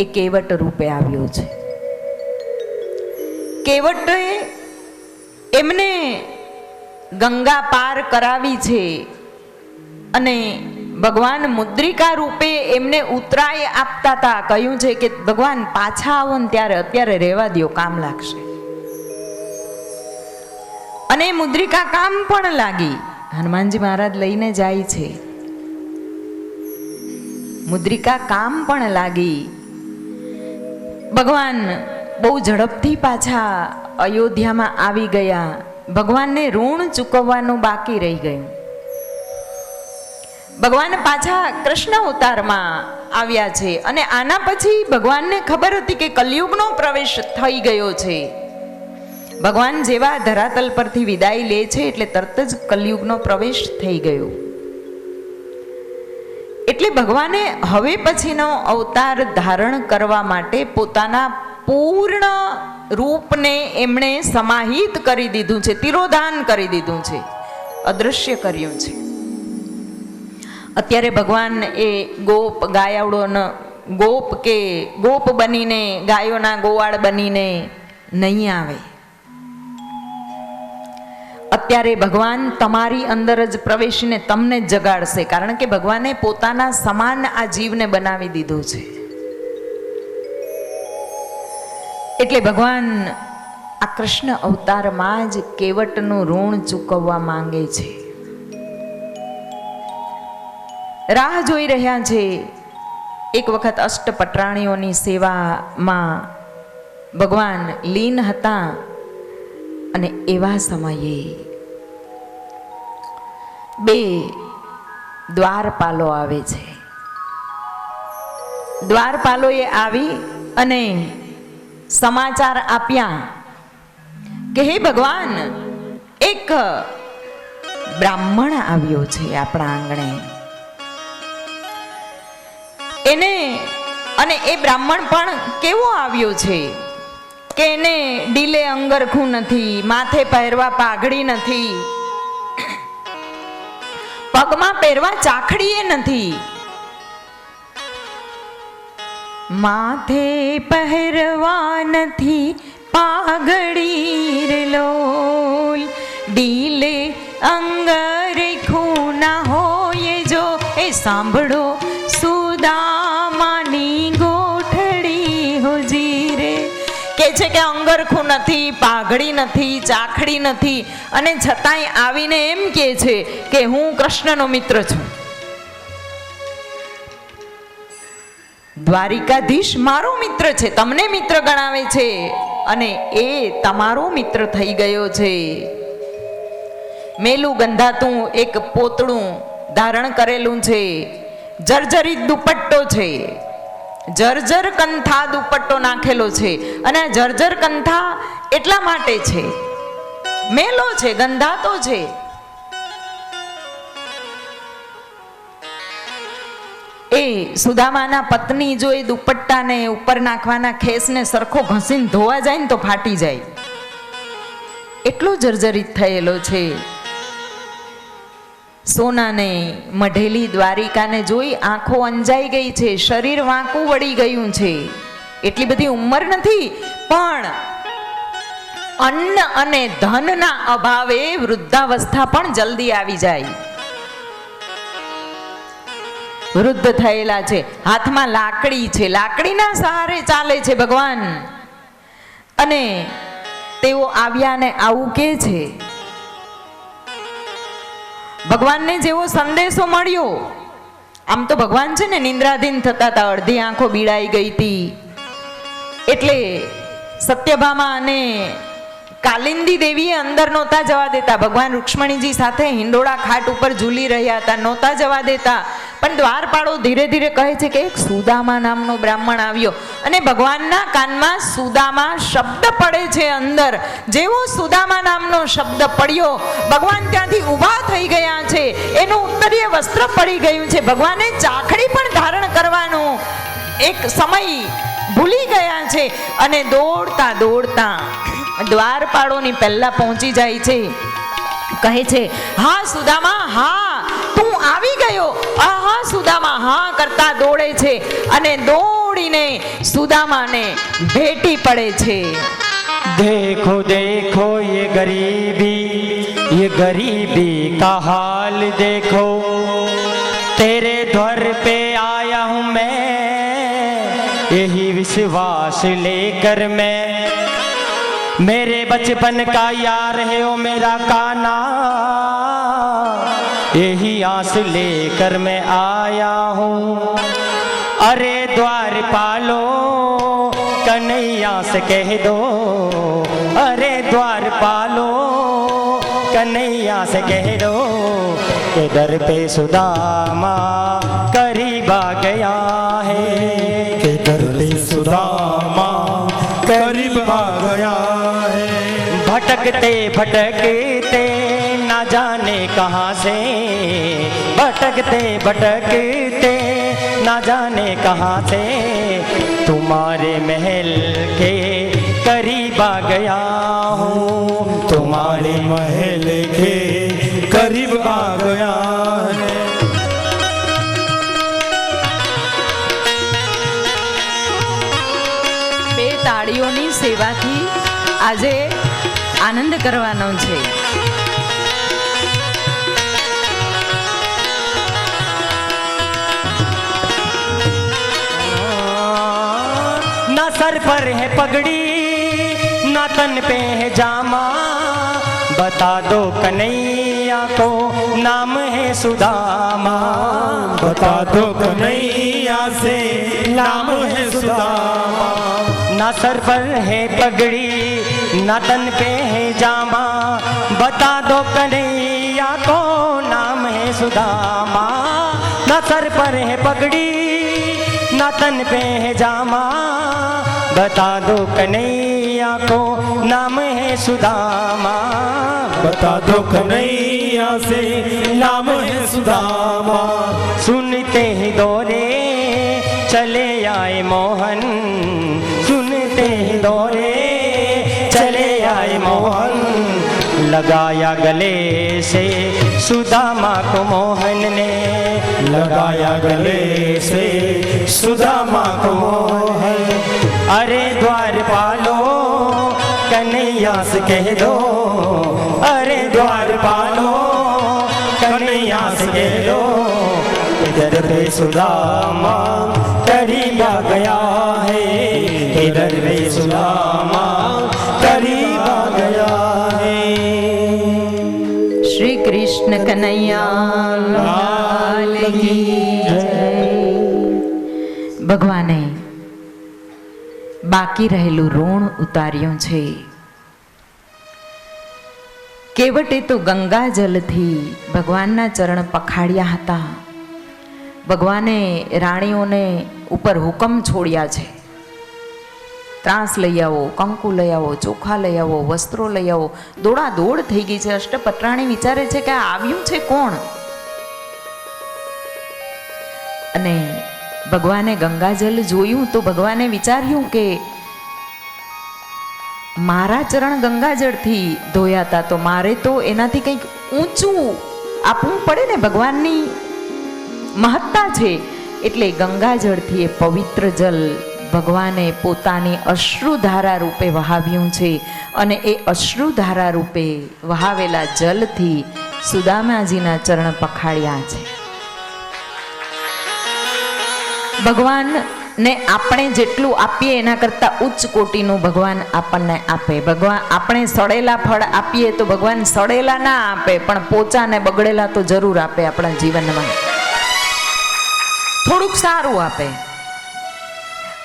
એ કેવટ રૂપે આવ્યો છે. કેવટે એમને ગંગા પાર કરાવી છે, અને ભગવાન મુદ્રિકા રૂપે એમને ઉતરાય આપતા હતા. કહ્યું છે કે ભગવાન પાછા આવો ને ત્યારે અત્યારે રહેવા દ્યો, કામ લાગશે. અને મુદ્રિકા કામ પણ લાગી. હનુમાનજી મહારાજ લઈને જાય છે. મુદ્રિકા કામ પણ લાગી. ભગવાન બહુ ઝડપથી પાછા અયોધ્યામાં આવી ગયા. ભગવાનને ઋણ ચૂકવવાનું બાકી રહી ગયું. ભગવાન પાછા કૃષ્ણ અવતારમાં આવ્યા છે. અને આના પછી ભગવાનને ખબર હતી કે કલયુગનો પ્રવેશ થઈ ગયો છે. ભગવાન જેવા ધરાતલ પરથી વિદાય લે છે એટલે તરત જ કલયુગનો પ્રવેશ થઈ ગયો. એટલે ભગવાને હવે પછીનો અવતાર ધારણ કરવા માટે પોતાના પૂર્ણ રૂપને એમણે સમાહિત કરી દીધું છે, તિરોધાન કરી દીધું છે, અદૃશ્ય કર્યું છે. અત્યારે ભગવાન એ ગોપ ગાયાવડોનો ગોપ બનીને, ગાયોના ગોવાળ બનીને નહીં આવે. અત્યારે ભગવાન તમારી અંદર જ પ્રવેશીને તમને જ જગાડશે. કારણ કે ભગવાને પોતાના સમાન આ જીવને બનાવી દીધો છે. એટલે ભગવાન આ કૃષ્ણ અવતારમાં જ કેવટનું ઋણ ચૂકવવા માંગે છે. રાહ જોઈ રહ્યા છે. એક વખત અષ્ટપટરાણીઓની સેવામાં ભગવાન લીન હતા. અને એવા સમયે બે દ્વારપાલો આવે છે. દ્વારપાલોએ આવી અને સમાચાર આપ્યા કે હે ભગવાન, એક બ્રાહ્મણ આવ્યો છે આપણા આંગણે. એને અને એ બ્રાહ્મણ પણ કેવો આવ્યો છે કે એને ડીલે અંગરખું નથી, માથે પહેરવા પાઘડી નથી, પગમાં પહેરવા ચાખડીએ નથી. માથે પહેરવા નથી પાઘડી રે લોલ, ડીલે અંગરખું ના હોય જો એ સાંભળો સુદામાની ગોઠડી હોજી રે. કે છે કે અંગરખું નથી, પાઘડી નથી, ચાખડી નથી, અને છતાંય આવીને એમ કે છે કે હું કૃષ્ણનો મિત્ર છું. દ્વારિકાધીશ મારો મિત્ર છે, તમને મિત્ર ગણાવે છે, અને એ તમારો મિત્ર થઈ ગયો છે. મેલું ગંધાતું એક પોતળું ધારણ કરેલું છે, જર્જરિત દુપટ્ટો છે, જર્જર કંથા દુપટ્ટો નાખેલો છે. અને આ જર્જર કંથા એટલા માટે છે, મેલો છે, ગંધાતો છે. એ સુદામાના પત્ની જો એ દુપટ્ટાને ઉપર નાખવાના ખેસને સરખો ઘસીને ધોવા જાય ને તો ફાટી જાય, એટલો જર્જરિત થયેલો છે. સોનાને મઢેલી દ્વારિકાને જોઈ આંખો અંજાઈ ગઈ છે, શરીર વાંકું વળી ગયું છે. એટલી બધી ઉંમર નથી, પણ અન્ન અને ધનના અભાવે વૃદ્ધાવસ્થા પણ જલ્દી આવી જાય. વૃદ્ધ થયેલા છે, હાથમાં લાકડી છે, લાકડીના સહારે ચાલે છે ભગવાન. અને તેઓ આવ્યા ને આવું કે છે. ભગવાનને જેવો સંદેશો મળ્યો, આમ તો ભગવાન છે ને નિંદ્રાધીન થતા હતા, અડધી આંખો બીડાઈ ગઈ હતી. એટલે સત્યભામા અને કાલિંદી દેવીએ અંદર નહોતા જવા દેતા. ભગવાન રૂક્ષ્મણીજી સાથે હિંડોળા ખાટ ઉપર ઝૂલી રહ્યા હતા, નહોતા જવા દેતા. પણ દ્વારપાળો ધીરે ધીરે કહે છે કે એક સુદામા નામનો બ્રાહ્મણ આવ્યો. અને ભગવાનના કાનમાં સુદામા શબ્દ પડે છે અંદર. જેવો સુદામા નામનો શબ્દ પડ્યો, ભગવાન ત્યાંથી ઊભા થઈ ગયા છે. એનું ઉત્તરીય વસ્ત્ર પડી ગયું છે. ભગવાને ચાખડી પણ ધારણ કરવાનો એક સમય ભૂલી ગયા છે. અને દોડતા દોડતા દ્વારપાળોની પહેલા પહોંચી જાય છે. કહે છે, હા સુદામા, હા તું આવી ગયો. હા સુદામા હા કરતા દોડે છે અને દોડીને સુદામાને ભેટી પડે છે. देखो देखो ये गरीबी का हाल देखो, तेरे द्वार पे आया हूँ मैं, यही विश्वास लेकर मैं, मेरे बचपन का यार है ओ मेरा कान्हा, यही आस लेकर मैं आया हूँ। अरे द्वार पालो कन्हैया से कह दो, अरे द्वार पालो कन्हैया से कह दो के दर पे सुदामा करीब आ गया है, के दर पे सुदामा करीब आ गया है। भटकते भटकते ना जाने कहाँ से, भटकते भटकते ना जाने कहाँ से, तुम्हारे महल के करीब आ गया हूँ, तुम्हारे महल के करीब आ गया है। બે તાળીઓની સેવાથી આજે આનંદ કરવાનો છે. ना सर पर है पगड़ी ना तन पे है जामा, बता दो कन्हैया को नाम है सुदामा, बता दो कन्हैया से नाम है सुदामा। ना सर पर है पगड़ी ना तन पे है जामा, बता दो कन्हैया को नाम है सुदामा। ना सर पर है पगड़ी ना तन पे है जामा, बता दो कन्हैया को नाम है सुदामा, बता दो कन्हैया से नाम है सुदामा। सुनते ही दौरे चले आए मोहन, सुनते ही दौरे चले आए मोहन, लगाया गले से सुदामा को मोहन ने, लगाया गले से सुदामा को मोहन। अरे द्वार पालो कन्हैया से कह दो, अरे द्वार पालो कन्हैया से कह दो, इधर पे सुदामा करीब आ गया है, इधर पे सुदामा करीब आ गया है। શ્રી કૃષ્ણ કનૈયા લાલ કી જય. ભગવાને બાકી રહેલું ઋણ ઉતાર્યું છે. કેવટે તો ગંગા જલથી ભગવાનના ચરણ પખાડ્યા હતા. ભગવાને રાણીઓને ઉપર હુકમ છોડ્યા છે, ત્રાસ લઈ આવો, કંકુ લઈ આવો, ચોખા લઈ આવો, વસ્ત્રો લઈ આવો. દોડાદોડ થઈ ગઈ છે. અષ્ટપત્રાણી વિચારે છે કે આ આવ્યું છે કોણ? અને ભગવાને ગંગાજલ જોયું તો ભગવાને વિચાર્યું કે મારા ચરણ ગંગાજળથી ધોયા હતા, તો મારે તો એનાથી કંઈક ઊંચું આપવું પડે ને. ભગવાનની મહત્તા છે એટલે ગંગાજળથી એ પવિત્ર જલ ભગવાને પોતાની અશ્રુધારા રૂપે વહાવ્યું છે. અને એ અશ્રુધારા રૂપે વહાવેલા જલથી સુદામાજીના ચરણ પખાડ્યા છે. ભગવાનને આપણે જેટલું આપીએ એના કરતાં ઉચ્ચ કોટીનું ભગવાન આપણને આપે. ભગવાન આપણે સડેલા ફળ આપીએ તો ભગવાન સડેલા ના આપે, પણ પોચા ને બગડેલા તો જરૂર આપે. આપણા જીવનમાં થોડુંક સારું આપે.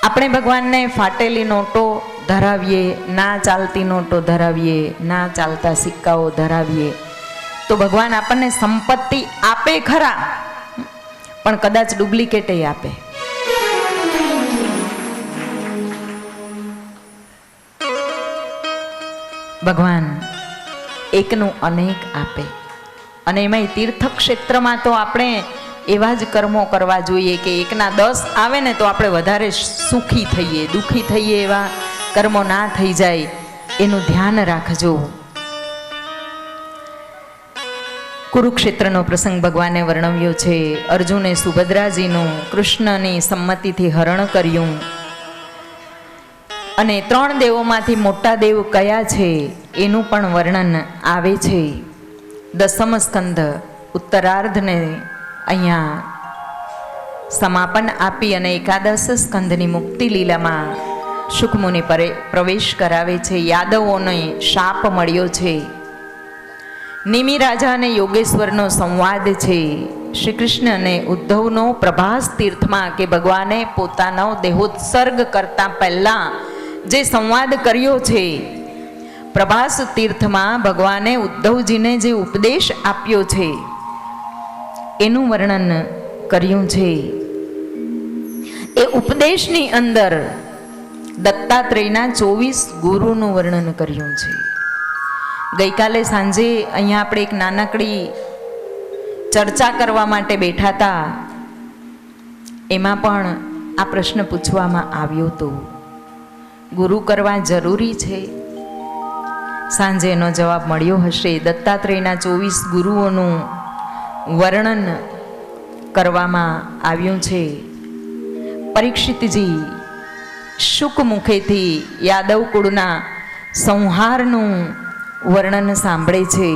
આપણે ભગવાનને ફાટેલી નોટો ધરાવીએ, ના ચાલતી નોટો ધરાવીએ, ના ચાલતા સિક્કાઓ ધરાવીએ તો ભગવાન આપણને સંપત્તિ આપે ખરા, પણ કદાચ ડુપ્લિકેટ આપે. ભગવાન એકનું અનેક આપે. અને એમાંય તીર્થક્ષેત્રમાં તો આપણે એવા જ કર્મો કરવા જોઈએ કે એકના 10 આવે ને તો આપણે વધારે સુખી થઈએ, દુઃખી થઈએ એવા કર્મો ના થઈ જાય એનું ધ્યાન રાખજો. કુરુક્ષેત્રનો પ્રસંગ ભગવાને વર્ણવ્યો છે. અર્જુને સુભદ્રાજીનું કૃષ્ણની સંમતિથી હરણ કર્યું. અને 3 દેવોમાંથી મોટા દેવ કયા છે એનું પણ વર્ણન આવે છે. દસમ સ્કંધ ઉત્તરાર્ધને અહીંયા સમાપન આપી અને એકાદશ સ્કંદની મુક્તિ લીલામાં શુકમુનિ પ્રવેશ કરાવે છે. યાદવોને શાપ મળ્યો છે. નિમિ રાજા અને યોગેશ્વરનો સંવાદ છે. શ્રી કૃષ્ણ અને ઉદ્ધવનો પ્રભાસ તીર્થમાં કે ભગવાને પોતાનો દેહોત્સર્ગ કરતા પહેલા જે સંવાદ કર્યો છે, પ્રભાસ તીર્થમાં ભગવાને ઉદ્ધવજીને જે ઉપદેશ આપ્યો છે એનું વર્ણન કર્યું છે. એ ઉપદેશની અંદર દત્તાત્રેયના 24 ગુરુનું વર્ણન કર્યું છે. ગઈકાલે સાંજે અહીંયા આપણે એક નાનકડી ચર્ચા કરવા માટે બેઠા હતા. એમાં પણ આ પ્રશ્ન પૂછવામાં આવ્યો હતો, ગુરુ કરવા જરૂરી છે? સાંજે એનો જવાબ મળ્યો હશે. દત્તાત્રેયના 24 ગુરુઓનું વર્ણન કરવામાં આવ્યું છે. પરીક્ષિતજી શુક મુખેથી યાદવ કુળના સંહારનું વર્ણન સાંભળે છે.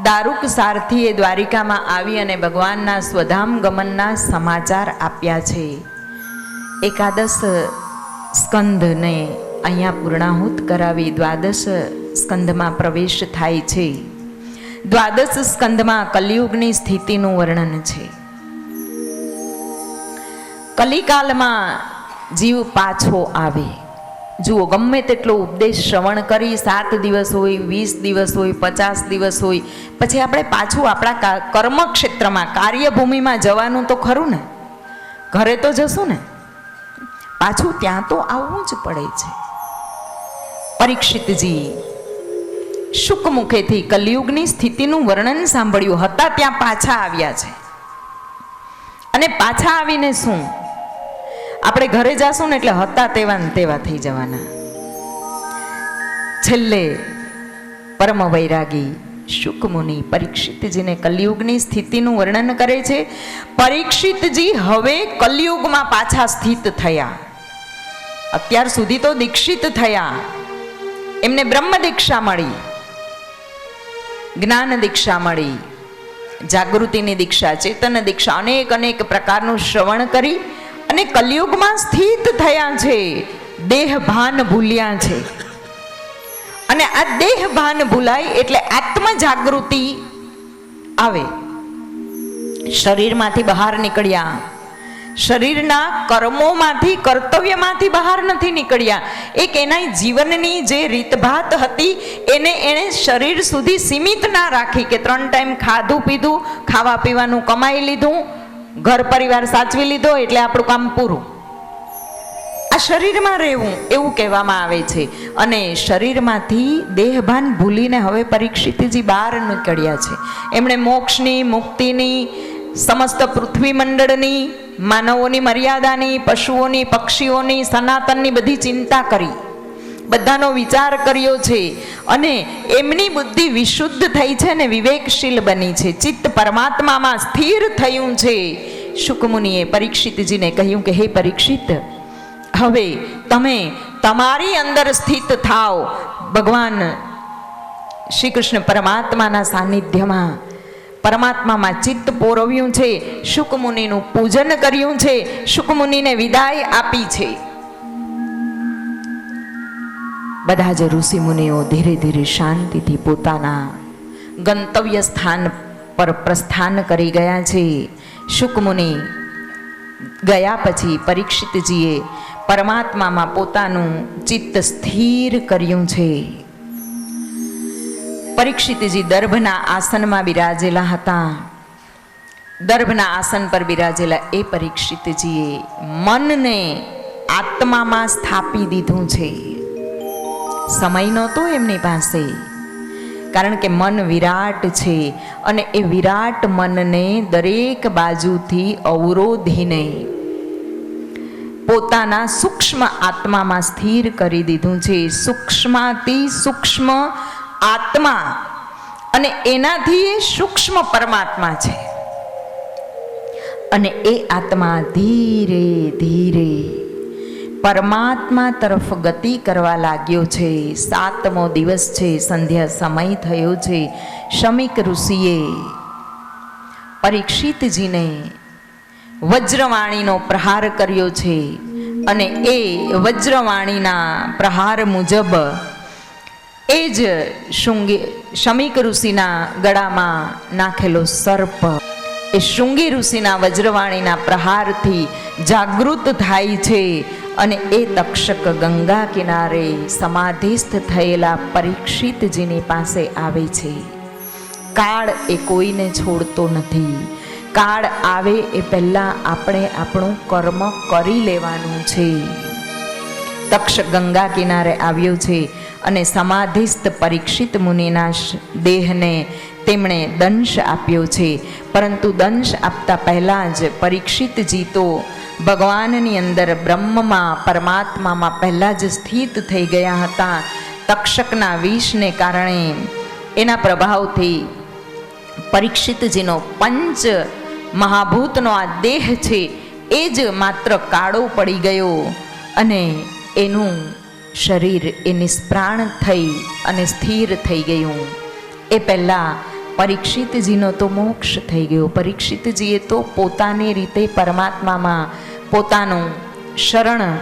દારૂક સારથીએ દ્વારિકામાં આવી અને ભગવાનના સ્વધામ ગમનના સમાચાર આપ્યા છે. એકાદશ સ્કંદને અહીંયા પૂર્ણાહુત કરાવી દ્વાદશ સ્કંદમાં પ્રવેશ થાય છે. દ્વાદશ સ્કંદમાં કલિયુગની સ્થિતિનું વર્ણન છે. કલિકાલમાં જીવ પાછો આવે. જુઓ, ગમે તેટલો ઉપદેશ શ્રવણ કરી 7 દિવસ હોય, 20 દિવસ હોય, 50 દિવસ હોય, પછી આપણે પાછું આપણા કર્મક્ષેત્રમાં કાર્યભૂમિમાં જવાનું તો ખરું ને. ઘરે તો જશું ને, પાછું ત્યાં તો આવવું જ પડે છે. પરીક્ષિતજી શુક મુખેથી કલિયુગની સ્થિતિનું વર્ણન સાંભળ્યું હતા, ત્યાં પાછા આવ્યા છે. અને પાછા આવીને શું, આપણે ઘરે જાશું ને એટલે હતા તેવા ને તેવા થઈ જવાના. છેલ્લે પરમ વૈરાગી શુક મુનિ પરીક્ષિતજીને કલિયુગની સ્થિતિનું વર્ણન કરે છે. પરીક્ષિતજી હવે કલિયુગમાં પાછા સ્થિત થયા. અત્યાર સુધી તો દીક્ષિત થયા, એમને બ્રહ્મ દીક્ષા મળી, જ્ઞાન દીક્ષા મળી, જાગૃતિની દીક્ષા, ચેતન દીક્ષા, અનેક પ્રકારનું શ્રવણ કરી અને કલિયુગમાં સ્થિત થયા છે. દેહ ભાન ભૂલ્યા છે. અને આ દેહ ભાન ભૂલાય એટલે આત્મ જાગૃતિ આવે. શરીરમાંથી બહાર નીકળ્યા, શરીરના કર્મોમાંથી, કર્તવ્યમાંથી બહાર નથી નીકળ્યા. એક એના જીવનની જે રીતભાત હતી એને શરીર સુધી સીમિત ના રાખી કે 3 ટાઈમ ખાધું પીધું, ખાવા પીવાનું કમાઈ લીધું, ઘર પરિવાર સાચવી લીધો એટલે આપણું કામ પૂરું. આ શરીરમાં રહેવું એવું કહેવામાં આવે છે. અને શરીરમાંથી દેહભાન ભૂલીને હવે પરીક્ષિતજી બહાર નીકળ્યા છે. એમણે મોક્ષની, મુક્તિની, સમસ્ત પૃથ્વી મંડળની, માનવોની મર્યાદાની, પશુઓની, પક્ષીઓની, સનાતનની બધી ચિંતા કરી, બધાનો વિચાર કર્યો છે. અને એમની બુદ્ધિ વિશુદ્ધ થઈ છે ને વિવેકશીલ બની છે. ચિત્ત પરમાત્મામાં સ્થિર થયું છે. શુકમુનિએ પરીક્ષિતજીને કહ્યું કે હે પરીક્ષિત, હવે તમે તમારી અંદર સ્થિત થાઓ. ભગવાન શ્રી કૃષ્ણ પરમાત્માના સાનિધ્યમાં, પરમાત્મામાં ચિત્ત પોરવ્યું છે. શુકમુનિનું પૂજન કર્યું છે, શુકમુનિને વિદાય આપી છે. બધા જ ઋષિ મુનિઓ ધીરે ધીરે શાંતિથી પોતાના ગંતવ્ય સ્થાન પર પ્રસ્થાન કરી ગયા છે. શુકમુનિ ગયા પછી પરીક્ષિતજીએ પરમાત્મામાં પોતાનું ચિત્ત સ્થિર કર્યું છે. પરીક્ષિતજી દર્ભના આસનમાં બિરાજેલા હતા. દર્ભના આસન પર બિરાજેલા એ પરીક્ષિતજીએ મનને આત્મામાં સ્થાપી દીધું છે. સમય નહોતો એમની પાસે, કારણ કે મન વિરાટ છે અને એ વિરાટ મનને દરેક બાજુથી અવરોધીને પોતાના સૂક્ષ્મ આત્મામાં સ્થિર કરી દીધું છે. સૂક્ષ્માતિ સૂક્ષ્મ આત્મા અને એનાથી એ સૂક્ષ્મ પરમાત્મા છે. અને એ આત્મા ધીરે ધીરે પરમાત્મા તરફ ગતિ કરવા લાગ્યો છે. 7મો દિવસ છે, સંધ્યા સમય થયો છે. શમિક ઋષિએ પરીક્ષિતજીને વજ્રવાણીનો પ્રહાર કર્યો છે અને એ વજ્રવાણીના પ્રહાર મુજબ એ જ શમીક ઋષિના ગળામાં નાખેલો સર્પ એ શૃંગી ઋષિના વજ્રવાણીના પ્રહારથી જાગૃત થાય છે અને એ તક્ષક ગંગા કિનારે સમાધિસ્થ થયેલા પરીક્ષિતજીની પાસે આવે છે. કાળ એ કોઈને છોડતો નથી. કાળ આવે એ પહેલાં આપણે આપણું કર્મ કરી લેવાનું છે. તક્ષક ગંગા કિનારે આવ્યો છે અને સમાધિસ્થ પરીક્ષિત મુનિના દેહને તેમણે દંશ આપ્યો છે. પરંતુ દંશ આપતા પહેલાં જ પરીક્ષિતજી તો ભગવાનની અંદર બ્રહ્મમાં પરમાત્મામાં પહેલાં જ સ્થિત થઈ ગયા હતા. તક્ષકના વિષને કારણે એના પ્રભાવથી પરીક્ષિતજીનો પંચ મહાભૂતનો આ દેહ છે એ જ માત્ર કાળો પડી ગયો અને એનું શરીર એ નિષ્પ્રાણ થઈ અને સ્થિર થઈ ગયું. એ પહેલાં પરીક્ષિતજીનો તો મોક્ષ થઈ ગયો. પરીક્ષિતજીએ તો પોતાની રીતે પરમાત્મામાં પોતાનું શરણ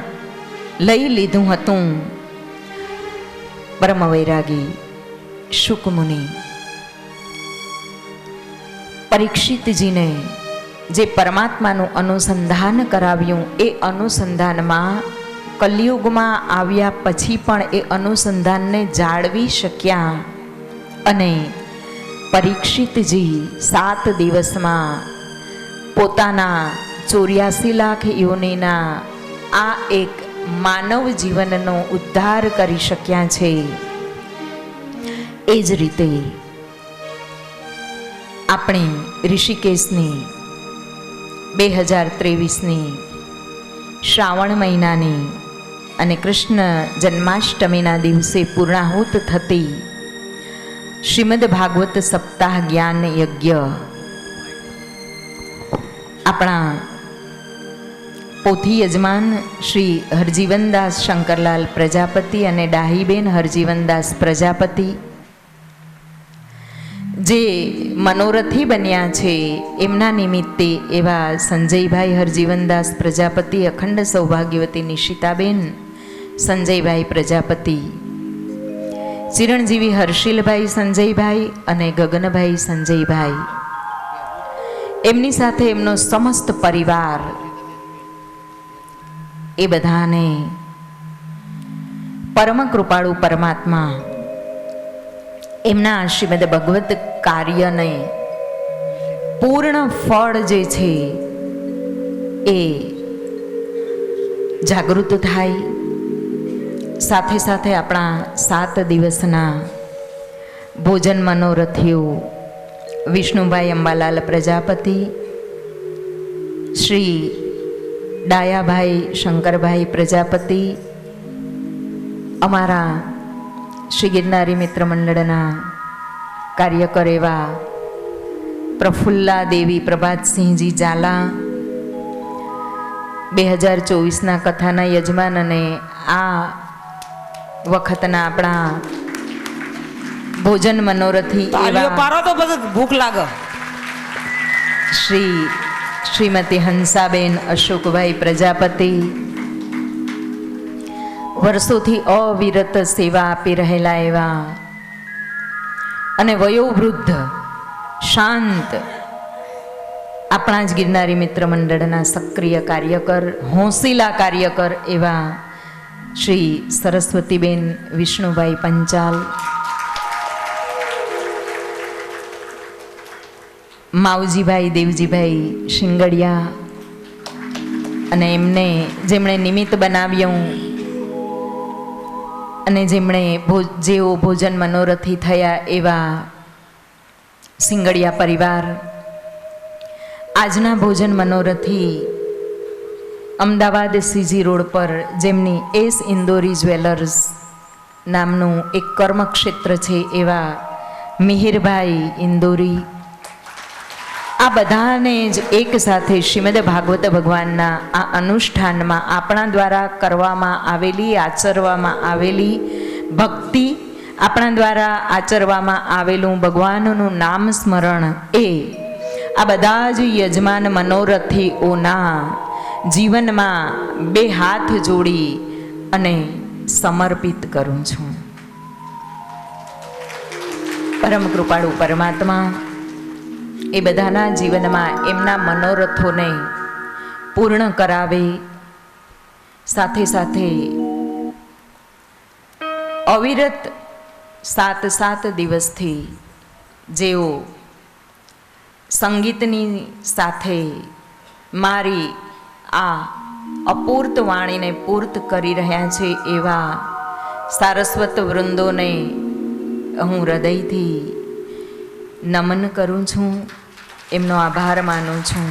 લઈ લીધું હતું. પરમ વૈરાગી શુક મુનિ પરીક્ષિતજીને જે પરમાત્માનું અનુસંધાન કરાવ્યું એ અનુસંધાનમાં કલિયુગમાં આવ્યા પછી પણ એ અનુસંધાનને જાળવી શક્યા અને પરીક્ષિતજી 7 દિવસમાં પોતાના 84 લાખ યોનિના આ એક માનવ જીવનનો ઉદ્ધાર કરી શક્યા છે. એ જ રીતે આપણે ઋષિકેશની 2023ની શ્રાવણ મહિનાની અને કૃષ્ણ જન્માષ્ટમીના દિવસે પૂર્ણાહુત થતી શ્રીમદ ભાગવત સપ્તાહ જ્ઞાન યજ્ઞ આપણા પોથી યજમાન શ્રી હરજીવનદાસ શંકરલાલ પ્રજાપતિ અને ડાહીબેન હરજીવનદાસ પ્રજાપતિ જે મનોરથી બન્યા છે એમના નિમિત્તે એવા સંજયભાઈ હરજીવનદાસ પ્રજાપતિ, અખંડ સૌભાગ્યવતી નિશિતાબેન સંજયભાઈ પ્રજાપતિ, ચિરંજીવી હર્ષિલભાઈ સંજયભાઈ અને ગગનભાઈ સંજયભાઈ, એમની સાથે એમનો સમસ્ત પરિવાર, એ બધાને પરમ કૃપાળુ પરમાત્મા એમના શ્રીમદ ભગવત કાર્યને પૂર્ણ ફળ જે છે એ જાગૃત થાય. સાથે સાથે આપણા 7 દિવસના ભોજન મનોરથીઓ વિષ્ણુભાઈ અંબાલાલ પ્રજાપતિ, શ્રી ડાયાભાઈ શંકરભાઈ પ્રજાપતિ, અમારા શ્રી ગિરનારી મિત્ર મંડળના કાર્યકર એવા પ્રફુલ્લા દેવી પ્રભાતસિંહજી ઝાલા, 2024ના કથાના યજમાન અને આ વખતના આપણા ભોજન મનોરથી ભૂખ લાગે શ્રીમતી હંસાબેન અશોકભાઈ પ્રજાપતિ, વર્ષોથી અવિરત સેવા આપી રહેલા એવા અને વયોવૃદ્ધ શાંત આપણા જ ગિરનારી મિત્ર મંડળના સક્રિય કાર્યકર, હોંસીલા કાર્યકર એવા શ્રી સરસ્વતીબેન વિષ્ણુભાઈ પંચાલ, માવજીભાઈ દેવજીભાઈ શિંગડિયા અને એમને જેમણે નિમિત્ત બનાવ્યું અને જેમણે જેઓ ભોજન મનોરથી થયા એવા સિંગડિયા પરિવાર. આજના ભોજન મનોરથી અમદાવાદ સીજી રોડ પર જેમની એસ ઇન્દોરી જ્વેલર્સ નામનું એક કર્મક્ષેત્ર છે એવા મિહિરભાઈ ઇન્દોરી, આ બધાને જ એક સાથે શ્રીમદ ભાગવત ભગવાનના આ અનુષ્ઠાનમાં આપણા દ્વારા કરવામાં આવેલી, આચરવામાં આવેલી ભક્તિ, આપણા દ્વારા આચરવામાં આવેલું ભગવાનનું નામ સ્મરણ એ આ બધા જ યજમાન મનોરથીઓના જીવનમાં બે હાથ જોડી અને સમર્પિત કરું છું. પરમ કૃપાળુ પરમાત્મા એ બધાના જીવનમાં એમના મનોરથોને પૂર્ણ કરાવે, સાથે સાથે અવિરત 7 દિવસથી જેઓ સંગીતની સાથે મારી આ અપૂર્ત વાણીને પૂર્ત કરી રહ્યા છે એવા સારસ્વત વૃંદોને હું હૃદયથી નમન કરું છું, એમનો આભાર માનું છું.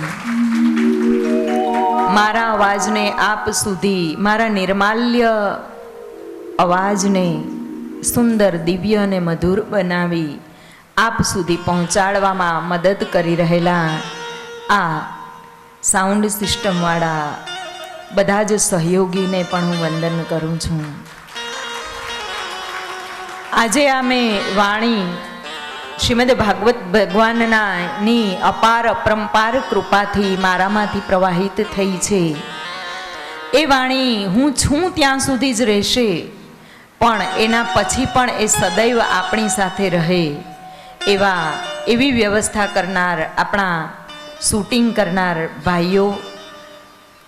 મારા અવાજને આપ સુધી, મારા નિર્માલ્ય અવાજને સુંદર, દિવ્ય અને મધુર બનાવી આપ સુધી પહોંચાડવામાં મદદ કરી રહેલા આ સાઉન્ડ સિસ્ટમવાળા બધા જ સહયોગીને પણ હું વંદન કરું છું. આજે અમે વાણી શ્રીમદ ભાગવત ભગવાનની અપાર અપરંપાર કૃપાથી મારામાંથી પ્રવાહિત થઈ છે. એ વાણી હું છું ત્યાં સુધી જ રહેશે, પણ એના પછી પણ એ સદૈવ આપણી સાથે રહે એવી વ્યવસ્થા કરનાર આપણા શૂટિંગ કરનાર ભાઈઓ,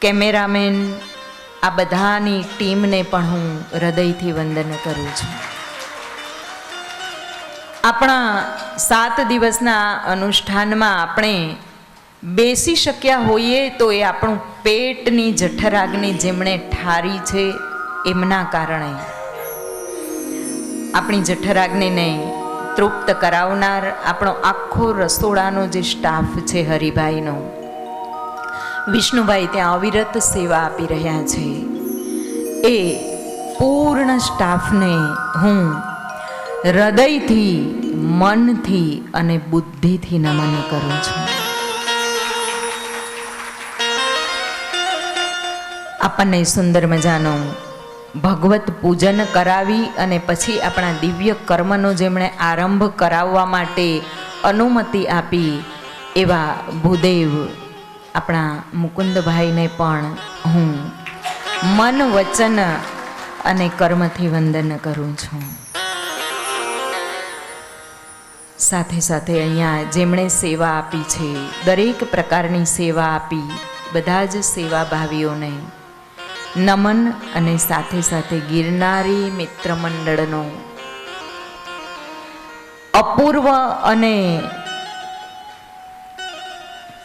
કેમેરામેન, આ બધાની ટીમને પણ હું હૃદયથી વંદન કરું છું. આપણા 7 દિવસના અનુષ્ઠાનમાં આપણે બેસી શક્યા હોઈએ તો એ આપણું પેટની જઠરાગ્નિ જેમણે ઠારી છે એમના કારણે. આપણી જઠરાગ્નિને તૃપ્ત કરાવનાર આપણો આખો રસોડાનો જે સ્ટાફ છે હરિભાઈનો, વિષ્ણુભાઈ ત્યાં અવિરત સેવા આપી રહ્યા છે. એ પૂર્ણ સ્ટાફને હું હૃદયથી, મનથી અને બુદ્ધિથી નમન કરું છું. આપણને સુંદર મજાનો ભગવત પૂજન કરાવી અને પછી આપણા દિવ્ય કર્મનો જેમણે આરંભ કરાવવા માટે અનુમતિ આપી એવા ભૂદેવ આપણા મુકુંદભાઈને પણ હું મન, વચન અને કર્મથી વંદન કરું છું. સાથે સાથે અહીંયા જેમણે સેવા આપી છે, દરેક પ્રકારની સેવા આપી બધા જ સેવાભાવીઓને નમન, અને સાથે સાથે ગિરનારી મિત્ર મંડળનો અપૂર્વ અને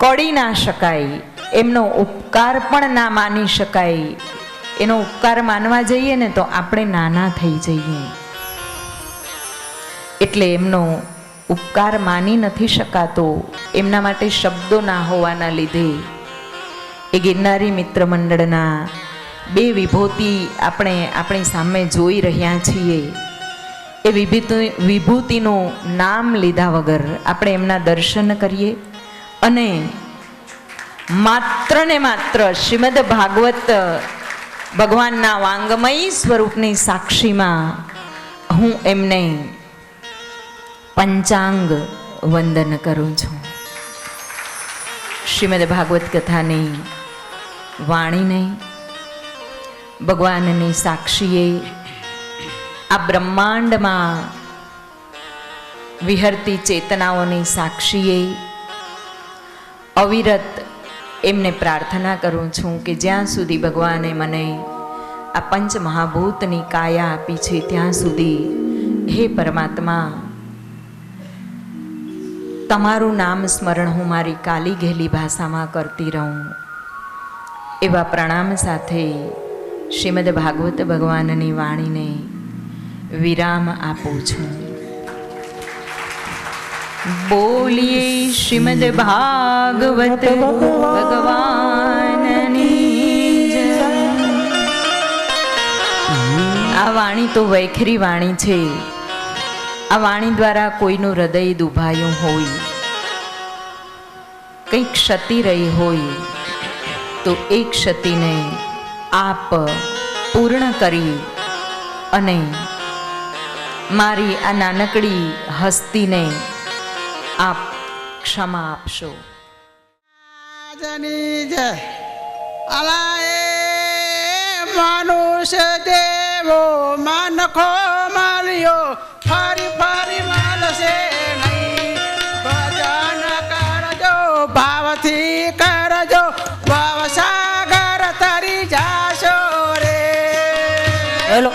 કડી ના શકાય એમનો ઉપકાર પણ ના માની શકાય. એનો ઉપકાર માનવા જઈએ ને તો આપણે નાના થઈ જઈએ, એટલે એમનો ઉપકાર માની નથી શકાતો. એમના માટે શબ્દો ના હોવાના લીધે એ ગિરનારી મિત્ર મંડળના 2 વિભૂતિ આપણે આપણી સામે જોઈ રહ્યા છીએ. એ વિભૂતિનું નામ લીધા વગર આપણે એમના દર્શન કરીએ અને માત્ર ને માત્ર શ્રીમદ ભાગવત ભગવાનના વાંગમય સ્વરૂપની સાક્ષીમાં હું એમને પંચાંગ વંદન કરું છું. શ્રીમદ ભાગવત કથાની વાણીને ભગવાનની સાક્ષીએ આ બ્રહ્માંડમાં વિહરતી ચેતનાઓની સાક્ષીએ અવિરત એમને પ્રાર્થના કરું છું કે જ્યાં સુધી ભગવાને મને આ પંચ મહાભૂતની કાયા આપી છે ત્યાં સુધી હે પરમાત્મા, તમારું નામ સ્મરણ હું મારી કાલી ઘેલી ભાષામાં કરતી રહું. એવા પ્રણામ સાથે શ્રીમદ ભાગવત ભગવાનની વાણીને વિરામ આપું છું. બોલીએ શ્રીમદ ભાગવત ભગવાનની જય. આ વાણી તો વૈખરી વાણી છે. આ વાણી દ્વારા કોઈનું હૃદય દુભાયું હોય, કંઈ ક્ષતિ રહી હોય તો એ ક્ષતિને આપ પૂર્ણ કરી અને મારી આ નાનકડી હસ્તીને આપ ક્ષમા આપશો. મહારાજની જય. અલાએ મનુષ્ય દેવો મનખો મળ્યો ફરી ફરી મળશે નહીં. ભજન કરજો ભાવથી કરજો ભવસાગર તરી જાશો રે. હેલો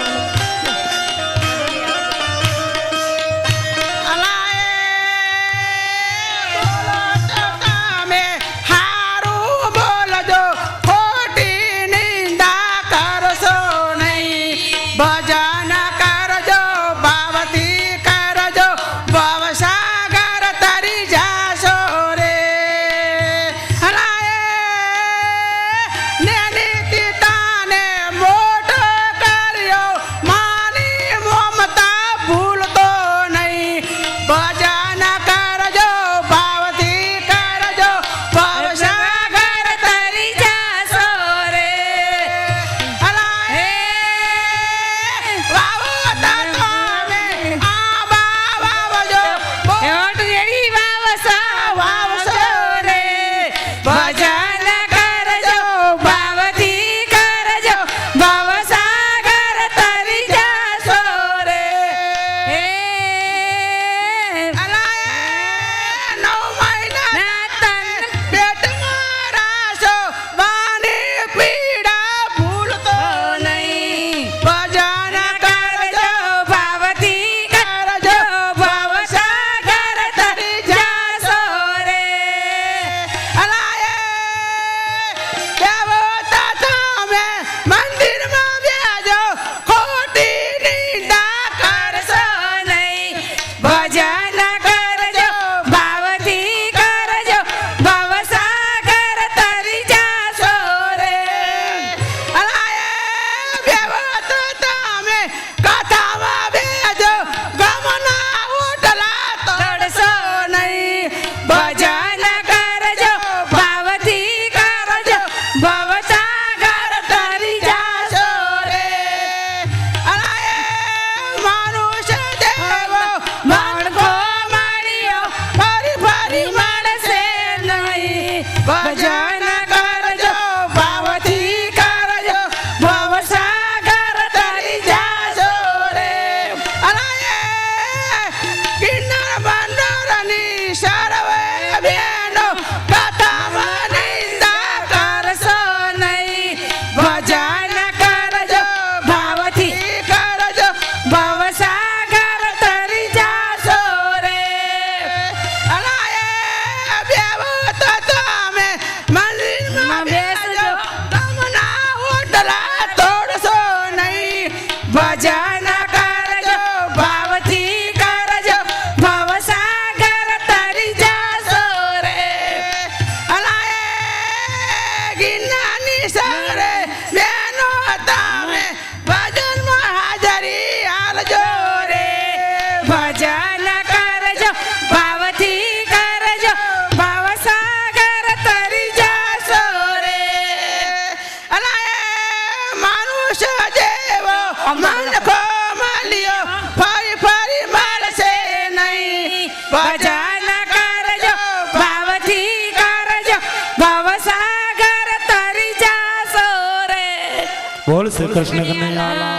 બોલ શ્રી કૃષ્ણ કનૈયા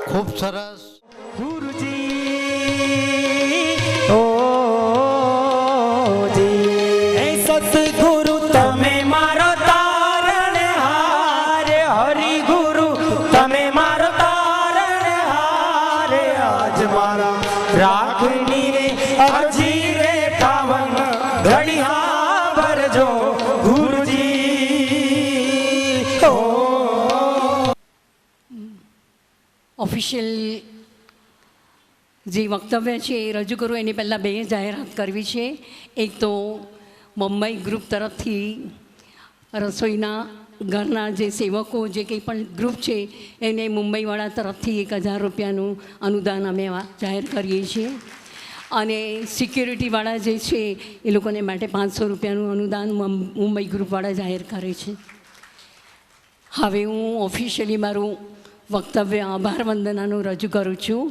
ખૂબ સરસ. ગુરુજી ઓ જી સતગુરુ તમે મારો તારણહાર, હરિ ગુરુ તમે મારો તારણહાર. આજ મારા રાખણી રે અજી રે પાવન ઘડિયા ભરજો ગુરુજી. ઓફિશિયલ જે વક્તવ્ય છે એ રજૂ કરું એની પહેલાં બે જાહેરાત કરવી છે. એક તો મુંબઈ ગ્રુપ તરફથી રસોઈના ઘરના જે સેવકો જે કંઈ પણ ગ્રુપ છે એને મુંબઈવાળા તરફથી 1000 રૂપિયાનું અનુદાન અમે જાહેર કરીએ છીએ. અને સિક્યુરિટીવાળા જે છે એ લોકોને માટે 500 રૂપિયાનું અનુદાન મુંબઈ ગ્રુપવાળા જાહેર કરે છે. હવે હું ઓફિશિયલી મારું વક્તવ્ય આભાર વંદનાનું રજૂ કરું છું.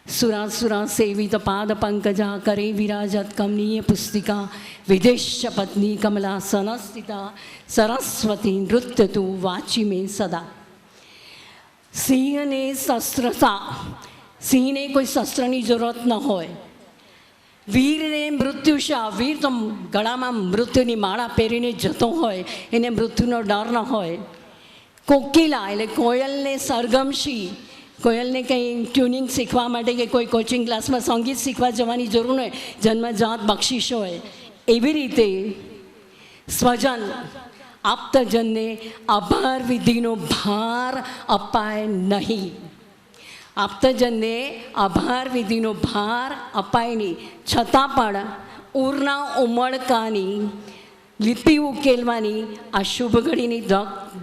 સુરાસુરા સેવિત પાદ પંકજા કરે વિરાજત કમનીય પુસ્તિકા વિદેશ પત્ની કમલા સનસ્થિતા સરસ્વતી નૃત્ય તું વાચી મેં સદા. સિંહને શસ્ત્રતા, સિંહને કોઈ શસ્ત્રની જરૂરત ન હોય. વીરને મૃત્યુશા, વીર તો ગળામાં મૃત્યુની માળા પહેરીને જતો હોય, એને મૃત્યુનો ડર ન હોય. કોકિલા એટલે કોયલને સરગમશી, કોયલને કંઈ ટ્યુનિંગ શીખવા માટે કે કોઈ કોચિંગ ક્લાસમાં સંગીત શીખવા જવાની જરૂર ન હોય, જન્મજાત બક્ષિસ હોય. એવી રીતે સ્વજન આપ્તજનને આભાર વિધિનો ભાર અપાય નહીં. આપ્તજનને આભાર વિધિનો ભાર અપાય નહીં. છતાં પણ ઉરના ઉમળકાની લિપિ ઉકેલવાની, આ શુભ ઘડીની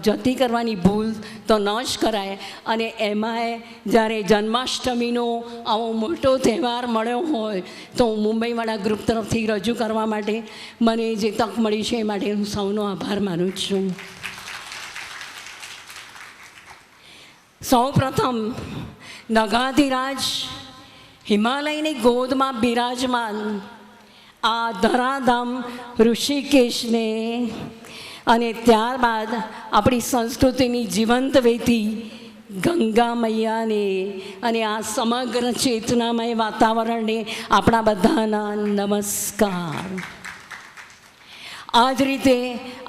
જતી કરવાની ભૂલ તો ન જ કરાય. અને એમાંય જ્યારે જન્માષ્ટમીનો આવો મોટો તહેવાર મળ્યો હોય તો હું મુંબઈવાળા ગ્રુપ તરફથી રજૂ કરવા માટે મને જે તક મળી છે એ માટે હું સૌનો આભાર માનું છું. સૌ પ્રથમ નગાધિરાજ હિમાલયની ગોદમાં બિરાજમાન આ ધરાધામ ઋષિકેશને અને ત્યારબાદ આપણી સંસ્કૃતિની જીવંત વેતી ગંગા મૈયાને અને આ સમગ્ર ચેતનામય વાતાવરણને આપણા બધાના નમસ્કાર. આ જ રીતે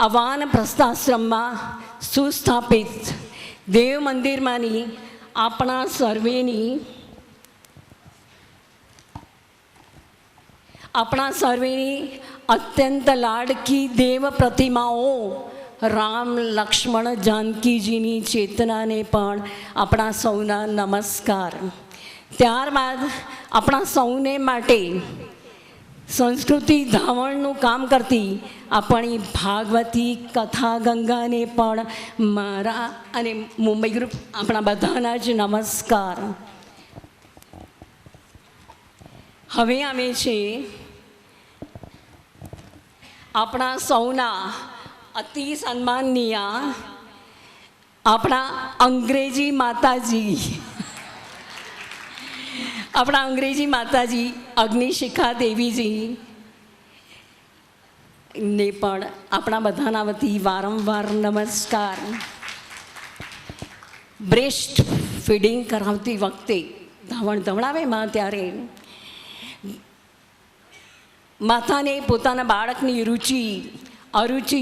આ વાનપ્રસ્થાશ્રમમાં સુસ્થાપિત દેવ મંદિરમાંની આપણા સર્વેની અત્યંત લાડકી દેવ પ્રતિમાઓ રામ લક્ષ્મણ જાનકીજીની ચેતનાને પણ આપણા સૌના નમસ્કાર. ત્યારબાદ આપણા સૌને માટે સંસ્કૃતિ ધાવણનું કામ કરતી આપણી ભાગવતી કથા ગંગાને પણ મારા અને મુંબઈ ગ્રુપ આપણા બધાના જ નમસ્કાર. હવે આવે છે આપણા સૌના અતિ સન્માનનીય આપણા અંગ્રેજી માતાજી, આપણા અંગ્રેજી માતાજી અગ્નિશિખા દેવીજી ને પણ આપણા બધાના વતી વારંવાર નમસ્કાર. બ્રેસ્ટ ફીડિંગ કરાવતી વખતે ધાવણ ધવડાવે માં ત્યારે માતાને પોતાના બાળકની રુચિ, અરુચિ,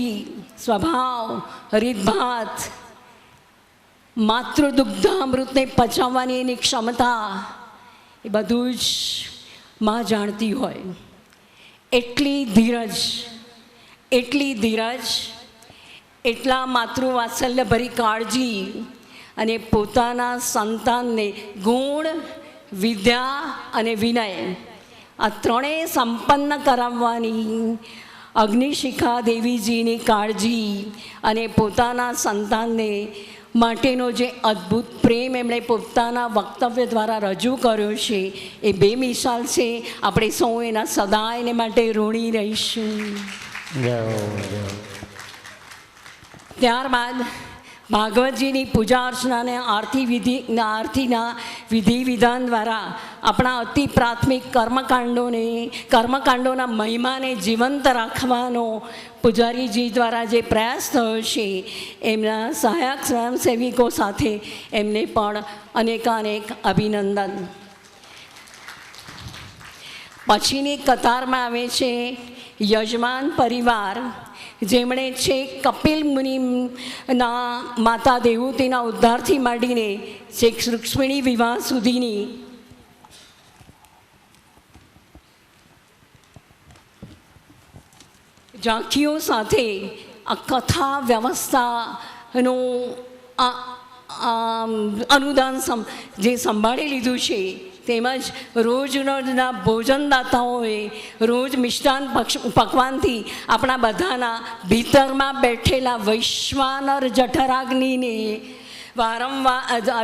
સ્વભાવ, રીતભાત, માતૃદુગ્ધામૃતને પચાવવાની એની ક્ષમતા એ બધું જ માં જાણતી હોય. એટલી ધીરજ, એટલા માતૃવાત્સલ્યભરી કાળજી અને પોતાના સંતાનને ગુણ, વિદ્યા અને વિનય આ ત્રણેય સંપન્ન કરાવવાની અગ્નિશિખા દેવીજીની કાળજી અને પોતાના સંતાનને માટેનો જે અદ્ભુત પ્રેમ એમણે પોતાના વક્તવ્ય દ્વારા રજૂ કર્યો છે એ બેમિસાલ છે. આપણે સૌ એના સદાયને માટે ઋણી રહીશું. ત્યારબાદ ભાગવતજીની પૂજા અર્ચનાને આરતીના વિધિ વિધાન દ્વારા આપણા અતિ પ્રાથમિક કર્મકાંડોના મહિમાને જીવંત રાખવાનો પૂજારીજી દ્વારા જે પ્રયાસ થયો છે એમના સહાયક સ્વયંસેવિકો સાથે એમને પણ અનેકાનેક અભિનંદન. પછીની કતારમાં આવે છે યજમાન પરિવાર, જેમણે છે કપિલ મુનિના માતા દેવહૂતિના ઉદ્ધારથી માંડીને છેક રૂક્ષ્મણી વિવાહ સુધીની ઝાંખીઓ સાથે આ કથા વ્યવસ્થાનું અનુદાન જે સંભાળી લીધું છે, તેમજ રોજના ભોજનદાતાઓએ રોજ મિષ્ટાન પકવાનથી આપણા બધાના ભીતરમાં બેઠેલા વૈશ્વાનર જઠરાગ્નિને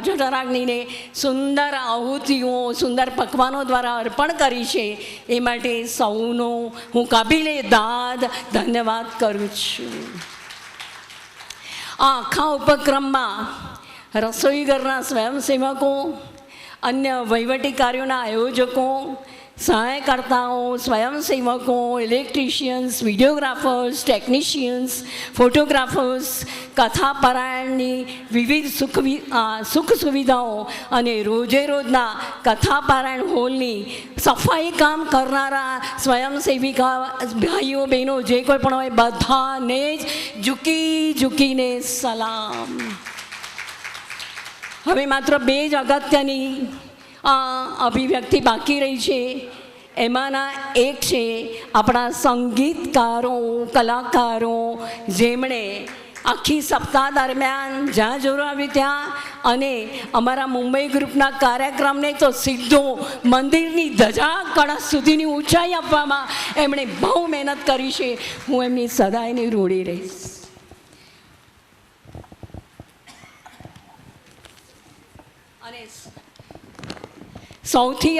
જઠરાગ્નિને સુંદર આહુતિઓ, સુંદર પકવાનો દ્વારા અર્પણ કરી છે. એ માટે સૌનો હું કાબિલે દાદ ધન્યવાદ કરું છું. આ આખા ઉપક્રમમાં રસોઈ ઘરના સ્વયંસેવકો અન્ય વહીવટી કાર્યોના આયોજકો, સહાયકર્તાઓ, સ્વયંસેવકો, ઇલેક્ટ્રિશિયન્સ, વિડીયોગ્રાફર્સ, ટેકનિશિયન્સ, ફોટોગ્રાફર્સ, કથા પારાયણની વિવિધ સુખ સુવિધાઓ અને રોજે રોજના કથા પારાયણ હોલની સફાઈ કામ કરનારા સ્વયંસેવિકા ભાઈઓ બહેનો જે કોઈ પણ હોય બધાને જ ઝૂકીને સલામ. હવે માત્ર 2 જ અગત્યની અભિવ્યક્તિ બાકી રહી છે. એમાંના એક છે આપણા સંગીતકારો, કલાકારો, જેમણે આખી સપ્તાહ દરમિયાન જ્યાં જરૂર આવી ત્યાં અને અમારા મુંબઈ ગ્રુપના કાર્યક્રમને તો સીધો મંદિરની ધજા કળશ સુધીની ઊંચાઈ આપવામાં એમણે બહુ મહેનત કરી છે. હું એમની સદાયની ઋણી રહીશ. અને સૌથી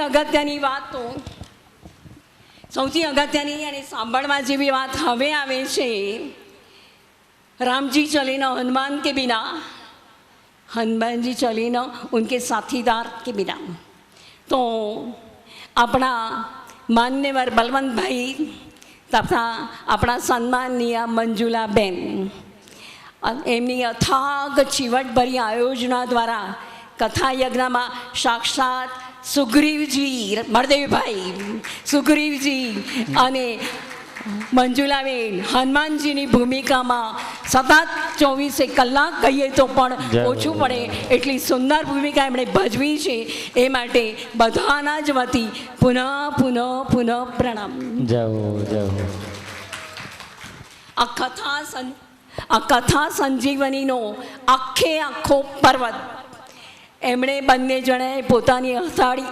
અગત્યની અને સાંભળવા જેવી વાત હવે આવે છે. राम जी चले न हनुमान के बिना, हनुमान जी चले न उनके साथीदार के बिना. तो अपना मान्यवर बलवंत भाई तथा अपना सन्माननीय मंजुला बेन એમની અથાગ ચીવટભરી આયોજના દ્વારા કથા યજ્ઞમાં સાક્ષાત સુગ્રીવજી, બળદેવભાઈ સુગ્રીવજી અને મંજુલાબેન હનુમાનજીની ભૂમિકામાં સતત 24 કલાક કહીએ તો પણ ઓછું પડે એટલી સુંદર ભૂમિકા એમણે ભજવી છે. એ માટે બધાના જ વતી પુનઃ પ્રણામ. આ કથા સંજીવનીનો આખો પર્વત એમણે બંને જણાએ પોતાની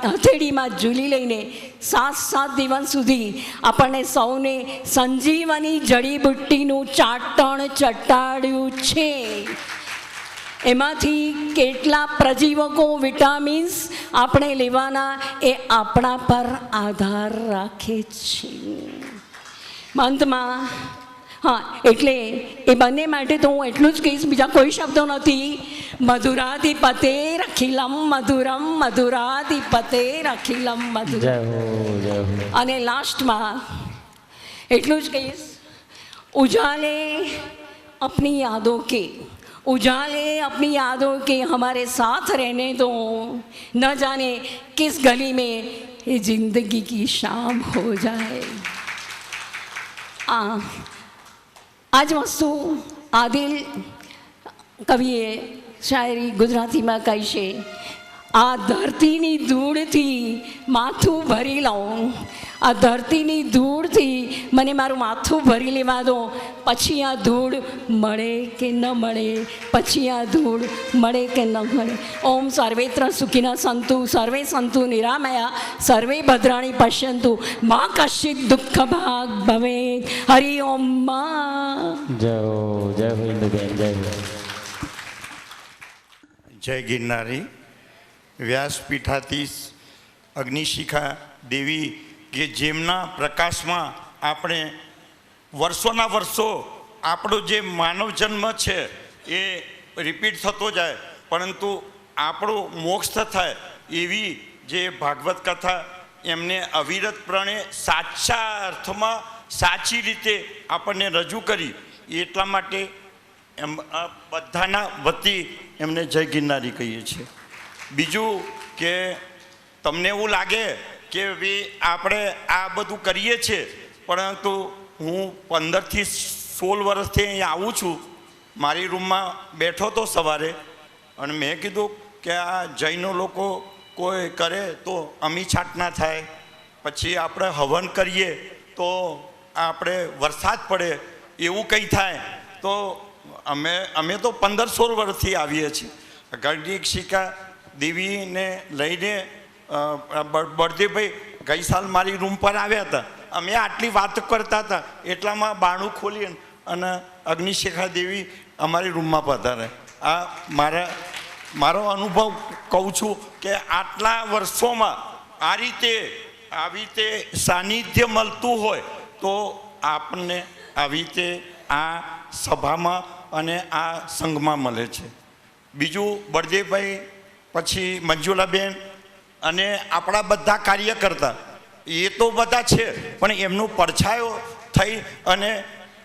હથેળીમાં ઝૂલી લઈને 7 દિવસ સુધી આપણને સૌને સંજીવની જડીબુટ્ટીનું ચાટણ ચટાડ્યું છે. એમાંથી કેટલા પ્રજીવકો, વિટામિન્સ આપણે લેવાના એ આપણા પર આધાર રાખે છે. અંતમાં એટલે એ બંને માટે તો હું એટલું જ કહીશ, બીજા કોઈ શબ્દો નથી. મધુરાધિપતે રખિલમ મધુરમ, મધુરાધિપતે રખિલમ મધુરમ. અને લાસ્ટમાં એટલું જ કહીશ, उजाले अपनी यादों के हमारे साथ रहने दो, न जाने किस गली में ये जिंदगी की शाम हो जाए. आज वस्तु आदिल कविए शायरी ગુજરાતીમાં કહી છે, આ ધરતીની ધૂળથી માથું ભરી લઉં, આ ધરતીની ધૂળથી મને મારું માથું ભરી લેવા દો, પછી આ ધૂળ મળે કે ન મળે, પછી આ ધૂળ મળે કે ન મળે. ઓમ સર્વેત્ર સુખિનઃ સંતુ, સર્વે સંતુ નિરામયા, સર્વે ભદ્રાણી પશ્યંતુ, મા કશ્ચિત દુઃખ ભાગ ભવેત. હરિ ઓમ. જય હિન્દુબેન, જય. જય ગિરનારી. વ્યાસપીઠાધીશ અગ્નિશિખા દેવી કે જેમના પ્રકાશમાં આપણે વર્ષોના વર્ષો આપણો જે માનવ જન્મ છે એ રિપીટ થતો જાય, પરંતુ આપણો મોક્ષ થાય એવી જે ભાગવત કથા એમને અવિરતપણે સાચા અર્થમાં સાચી રીતે આપણને રજૂ કરી, એટલા માટે એમ બધાના વતી એમને જય ગિરનારી કહીએ છીએ. બીજું કે તમને એવું લાગે કે આપણે આ બધું કરીએ છીએ, પરંતુ હું 15 થી 16 વર્ષથી અહીં આવું છું. મારી રૂમમાં બેઠો તો સવારે અને મેં કીધું કે આ જૈનો લોકો કોઈ કરે તો અમી છાટ ના થાય, પછી આપણે હવન કરીએ તો આપણે વરસાદ પડે, એવું કંઈ થાય. તો અમે તો 15-16 વર્ષથી આવીએ છીએ. અગ્નિશિખા દેવીને લઈને બળદેવભાઈ ગઈ સાલ મારી રૂમ પર આવ્યા હતા. અમે આટલી વાત કરતા હતા એટલામાં બારણું ખોલી અને અગ્નિશિખા દેવી અમારી રૂમમાં પધારે. આ મારો અનુભવ કહું છું કે આટલા વર્ષોમાં આવી રીતે સાનિધ્ય મળતું હોય તો આપણને આવી રીતે આ સભામાં અને આ સંઘમાં મળે છે. બીજું બળદેવભાઈ, પછી મંજુલાબેન અને આપણા બધા કાર્યકર્તા એ તો બધા છે, પણ એમનો પડછાયો થઈ અને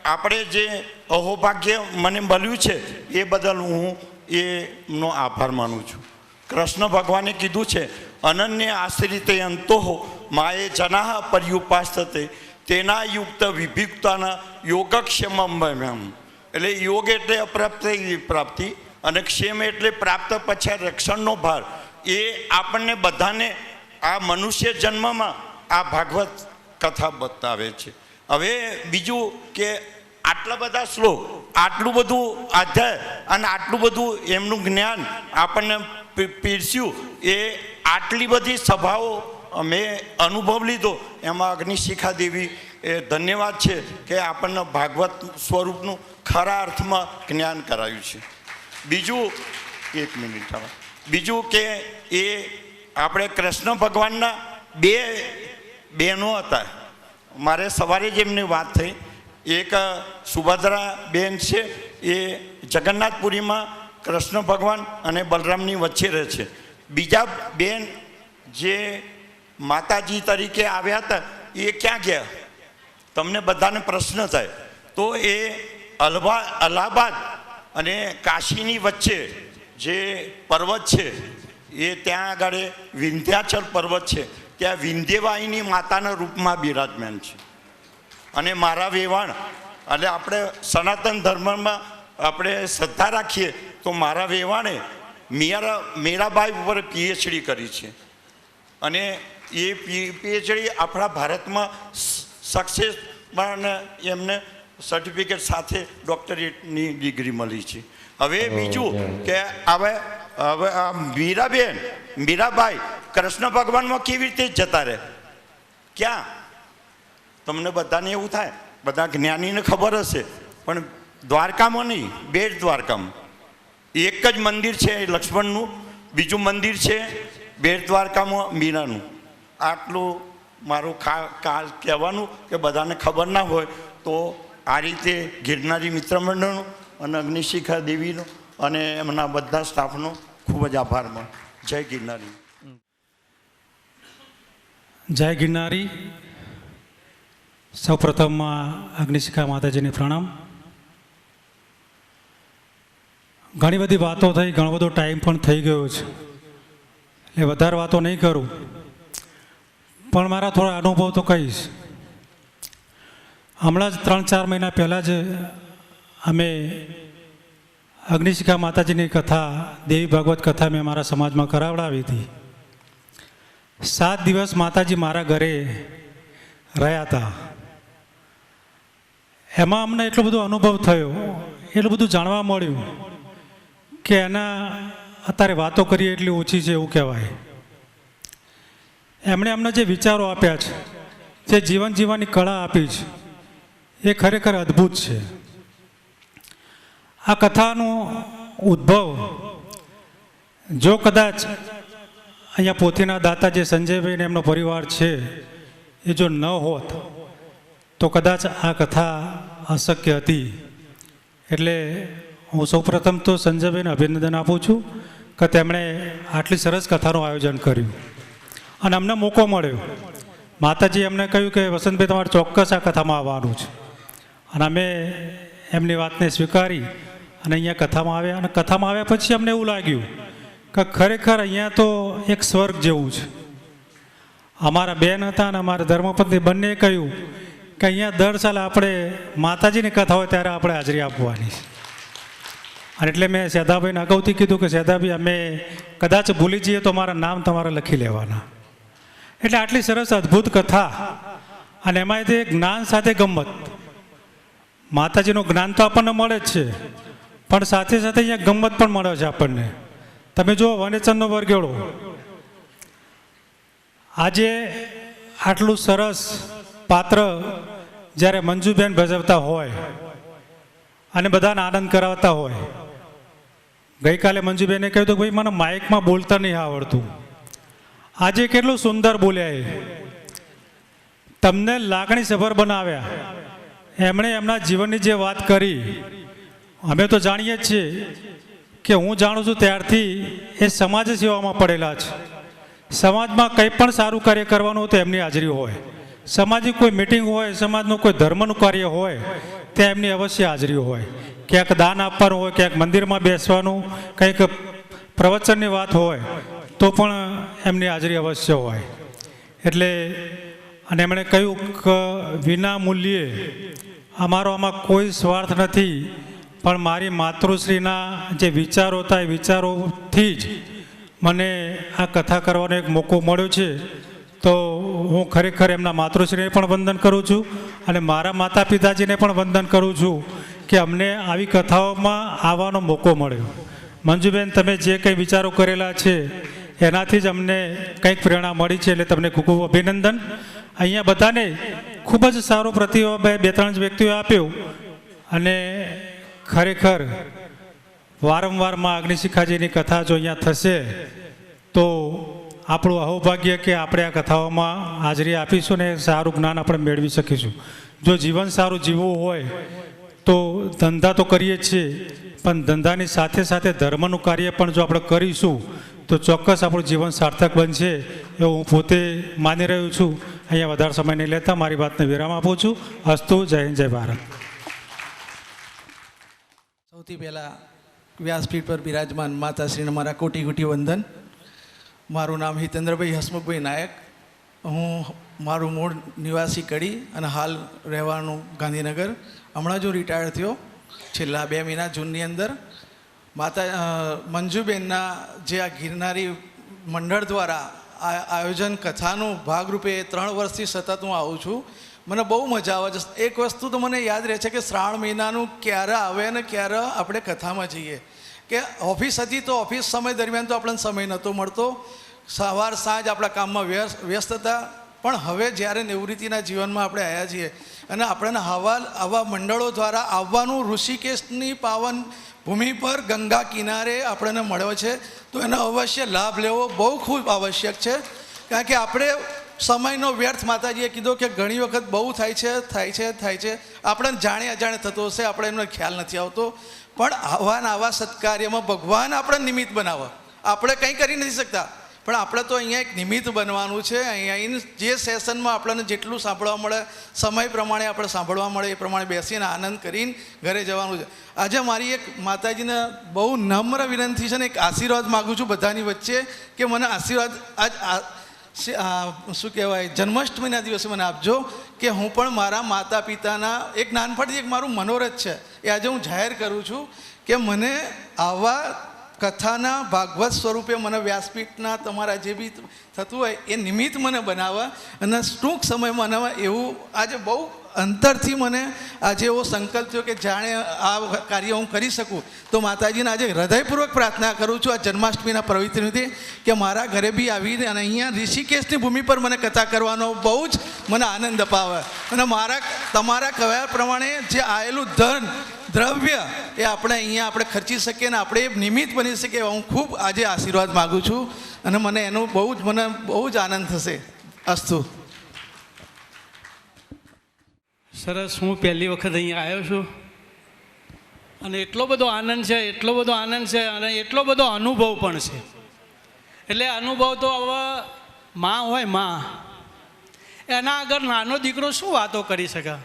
આપણે જે અહોભાગ્ય મને મળ્યું છે એ બદલ હું એનો આભાર માનું છું. કૃષ્ણ ભગવાને કીધું છે, અનન્ય આશ્રિતે અંતોહો માએ જનાહ પર્યુપાસ્તતે તેના યુક્ત વિભિક્તાના યોગક્ષેમમ. એટલે યોગ એટલે અપ્રાપ્તિ પ્રાપ્તિ અને ક્ષેમ એટલે પ્રાપ્ત પછી રક્ષણનો ભાર. એ આપણને બધાને આ મનુષ્ય જન્મમાં આ ભાગવત કથા બતાવે છે. હવે બીજું કે આટલા બધા શ્લોક, આટલું બધું અધ્યાય અને આટલું બધું એમનું જ્ઞાન આપણને પીરસ્યું, એ આટલી બધી સભાઓ મેં અનુભવ લીધો, એમાં અગ્નિશિખા દેવી એ ધન્યવાદ છે કે આપણને ભાગવત સ્વરૂપનું ખરા અર્થમાં જ્ઞાન કરાયું છે. બીજું એક મિનિટ, બીજું કે એ આપણે કૃષ્ણ ભગવાનના બે બહેનો હતા. મારે સવારે જ એમની વાત થઈ. એક સુભદ્રા બેન છે, એ જગન્નાથપુરીમાં કૃષ્ણ ભગવાન અને બલરામની વચ્ચે રહે છે. બીજા બેન જે માતાજી તરીકે આવ્યા હતા એ ક્યાં ગયા? તમને બધાને પ્રશ્ન થાય. તો એ અલ્હાબાદ અને કાશીની વચ્ચે જે પર્વત છે એ ત્યાં આગળ વિંધ્યાચલ પર્વત છે, ત્યાં વિંધ્યવાહિની માતાના રૂપમાં બિરાજમાન છે. અને મારા વેવાણ, એટલે આપણે સનાતન ધર્મમાં આપણે શ્રદ્ધા રાખીએ તો મારા વેવાણે મીરાબાઈ ઉપર પીએચડી કરી છે. અને એ પીએચડી આપણા ભારતમાં સક્સેસ પણ એમને સર્ટિફિકેટ સાથે ડૉક્ટરેટની ડિગ્રી મળી છે. હવે બીજું કે હવે આ મીરાબાઈ કૃષ્ણ ભગવાનમાં કેવી રીતે જતા રહે? ક્યાં? તમને બધાને એવું થાય, બધા જ્ઞાનીને ખબર હશે, પણ દ્વારકામાં નહીં, બેટ દ્વારકામાં એક જ મંદિર છે લક્ષ્મણનું, બીજું મંદિર છે બેટ દ્વારકામાં મીરાનું. આટલું મારું કાલ કહેવાનું કે બધાને ખબર ના હોય તો આ રીતે ગિરનારી મિત્ર મંડળનું અને અગ્નિશિખા દેવીનું અને એમના બધા સ્ટાફનો ખૂબ જ આભાર માનું. જય ગિરનારી. જય ગિરનારી. સૌપ્રથમ અગ્નિશિખા માતાજીને પ્રણામ. ઘણી બધી વાતો થઈ, ઘણો બધો ટાઈમ પણ થઈ ગયો છે, એટલે વધારે વાતો નહીં કરું, પણ મારા થોડા અનુભવ તો કહીશ. હમણાં જ 3-4 મહિના પહેલાં જ અમે અગ્નિશિખા માતાજીની કથા, દેવી ભાગવત કથા મેં મારા સમાજમાં કરાવડાવી હતી. 7 દિવસ માતાજી મારા ઘરે રહ્યા હતા. એમાં અમને એટલો બધો અનુભવ થયો, એટલું બધું જાણવા મળ્યું કે એના અત્યારે વાતો કરીએ એટલી ઓછી છે એવું કહેવાય. એમણે અમને જે વિચારો આપ્યા છે, જે જીવન જીવવાની કળા આપી છે, એ ખરેખર અદ્ભુત છે. આ કથાનો ઉદ્ભવ જો કદાચ અહીંયા પોથીના દાતા જે સંજયભાઈ ને એમનો પરિવાર છે એ જો ન હોત તો કદાચ આ કથા અશક્ય હતી. એટલે હું સૌપ્રથમ તો સંજયભાઈને અભિનંદન આપું છું કે તેમણે આટલી સરસ કથાનું આયોજન કર્યું અને અમને મોકો મળ્યો. માતાજી એમને કહ્યું કે વસંતભાઈ તમારે ચોક્કસ આ કથામાં આવવાનું છે, અને અમે એમની વાતને સ્વીકારી અને અહીંયા કથામાં આવ્યા. અને કથામાં આવ્યા પછી અમને એવું લાગ્યું કે ખરેખર અહીંયા તો એક સ્વર્ગ જેવું છે. અમારા બેન હતા અને અમારા ધર્મપત્ની બંને કહ્યું કે અહીંયા દર સાલ આપણે માતાજીની કથા હોય ત્યારે આપણે હાજરી આપવાની છે. અને એટલે મેં સેદાભાઈને અગાઉથી કીધું કે સેદાભાઈ અમે કદાચ ભૂલી જઈએ તો અમારા નામ તમારે લખી લેવાના. એટલે આટલી સરસ અદ્ભુત કથા, અને એમાં તે જ્ઞાન સાથે ગમ્મત. માતાજીનું જ્ઞાન તો આપણને મળે જ છે, પણ સાથે સાથે અહીંયા ગમ્મત પણ મળે છે આપણને. તમે જુઓ વનેચરનો વરઘોડો, આજે આટલું સરસ પાત્ર જ્યારે મંજુબેન ભજવતા હોય અને બધાને આનંદ કરાવતા હોય. ગઈકાલે મંજુબેને કહ્યું હતું ભાઈ મને માઇકમાં બોલતા નહીં આવડતું. આજે કેટલું સુંદર બોલ્યા, એ તમને લાગણીસભર બનાવ્યા. એમણે એમના જીવનની જે વાત કરી, અમે તો જાણીએ જ છીએ કે હું જાણું છું ત્યારથી એ સમાજ સેવામાં પડેલા છે. સમાજમાં કંઈ પણ સારું કાર્ય કરવાનું હોય તો એમની હાજરી હોય, સમાજની કોઈ મિટિંગ હોય, સમાજનું કોઈ ધર્મનું કાર્ય હોય ત્યાં એમની અવશ્ય હાજરી હોય, ક્યાંક દાન આપવાનું હોય, ક્યાંક મંદિરમાં બેસવાનું, કંઈક પ્રવચનની વાત હોય તો પણ એમની હાજરી અવશ્ય હોય. એટલે અને એમણે કહ્યું કે વિના મૂલ્યે અમારો આમાં કોઈ સ્વાર્થ નથી, પણ મારી માતૃશ્રીના જે વિચારો હતા એ વિચારોથી જ મને આ કથા કરવાનો એક મોકો મળ્યો છે. તો હું ખરેખર એમના માતૃશ્રીને પણ વંદન કરું છું અને મારા માતા પિતાજીને પણ વંદન કરું છું કે અમને આવી કથાઓમાં આવવાનો મોકો મળ્યો. મંજુબેન, તમે જે કંઈ વિચારો કરેલા છે એનાથી જ અમને કંઈક પ્રેરણા મળી છે, એટલે તમને ખૂબ ખૂબ અભિનંદન. અહીંયા બધાને ખૂબ જ સારો પ્રતિભાવ 2-3 વ્યક્તિઓ આપ્યો અને ખરેખર વારંવાર માં અગ્નિશિખાજીની કથા જો અહીંયા થશે તો આપણું અહોભાગ્ય કે આપણે આ કથાઓમાં હાજરી આપીશું ને સારું જ્ઞાન આપણે મેળવી શકીશું. જો જીવન સારું જીવવું હોય તો ધંધા તો કરીએ જ છીએ, પણ ધંધાની સાથે સાથે ધર્મનું કાર્ય પણ જો આપણે કરીશું તો ચોક્કસ આપણું જીવન સાર્થક બનશે એવું હું પોતે માની રહ્યો છું. અહીંયા વધારે સમય નહીં લેતા મારી વાતને વિરામ આપું છું. અસ્તુ. જય હિન્દ, જય ભારત. સૌથી પહેલાં વ્યાસપીઠ પર બિરાજમાન માતાશ્રીને મારા કોટી કોટી વંદન. મારું નામ હિતેન્દ્રભાઈ હસમુખભાઈ નાયક. હું મારું મૂળ નિવાસી કડી અને હાલ રહેવાનું ગાંધીનગર. હમણાં જો રિટાયર થયો છેલ્લા 2 મહિના જૂનની અંદર. મંજુબેનના જે આ ગિરનારી મંડળ દ્વારા આ આયોજન કથાનું ભાગરૂપે 3 વર્ષથી સતત હું આવું છું. મને બહુ મજા આવે છે. એક વસ્તુ તો મને યાદ રહે છે કે શ્રાવણ મહિનાનું ક્યારે આવે અને ક્યારે આપણે કથામાં જઈએ. કે ઓફિસ હતી તો ઓફિસ સમય દરમિયાન તો આપણને સમય નહોતો મળતો, સવાર સાંજ આપણા કામમાં વ્યસ્ત હતા. પણ હવે જ્યારે નિવૃત્તિના જીવનમાં આપણે આવ્યા છીએ અને આપણને આવા મંડળો દ્વારા આવવાનું ઋષિકેશની પાવન ભૂમિ પર ગંગા કિનારે આપણને મળ્યો છે, તો એનો અવશ્ય લાભ લેવો બહુ ખૂબ આવશ્યક છે. કારણ કે આપણે સમયનો વ્યર્થ, માતાજીએ કીધું કે ઘણી વખત બહુ થાય છે આપણને જાણે અજાણે થતો હશે, આપણે એનો ખ્યાલ નથી આવતો. પણ આવા સત્કાર્યમાં ભગવાન આપણે નિમિત્ત બનાવે. આપણે કંઈ કરી નથી શકતા, પણ આપણે તો અહીંયા એક નિમિત્ત બનવાનું છે. અહીંયા જે સેશનમાં આપણને જેટલું સાંભળવા મળે, સમય પ્રમાણે આપણે સાંભળવા મળે એ પ્રમાણે બેસીને આનંદ કરીને ઘરે જવાનું છે. આજે મારી એક માતાજીને બહુ નમ્ર વિનંતી છે ને એક આશીર્વાદ માગું છું બધાની વચ્ચે કે મને આશીર્વાદ શું કહેવાય જન્માષ્ટમીના દિવસે મને આપજો કે હું પણ મારા માતા પિતાના એક નાનપણથી એક મારું મનોરથ છે એ આજે હું જાહેર કરું છું કે મને આવા કથાના ભાગવત સ્વરૂપે મને વ્યાસપીઠના તમારા જે બી થતું હોય એ નિમિત્ત મને બનાવવા અને ટૂંક સમયમાં બનાવવા એવું આજે બહુ અંતરથી મને આજે એવો સંકલ્પ થયો કે જાણે આ કાર્ય હું કરી શકું. તો માતાજીને આજે હૃદયપૂર્વક પ્રાર્થના કરું છું આ જન્માષ્ટમીના પવિત્રથી કે મારા ઘરે બી આવીને અને અહીંયા ઋષિકેશની ભૂમિ પર મને કથા કરવાનો બહુ જ મને આનંદ અપાવે અને તમારા કહેવા પ્રમાણે જે આવેલું દ્રવ્ય એ આપણે અહીંયા આપણે ખર્ચી શકીએ અને આપણે નિમિત્ત બની શકીએ હું ખૂબ આજે આશીર્વાદ માગું છું અને મને એનો બહુ જ આનંદ થશે. અસ્તુ. સરસ. હું પહેલી વખત અહીંયા આવ્યો છું અને એટલો બધો આનંદ છે અને એટલો બધો અનુભવ પણ છે. એટલે અનુભવ તો હવે માં હોય માં એના આગળ નાનો દીકરો શું વાતો કરી શકે,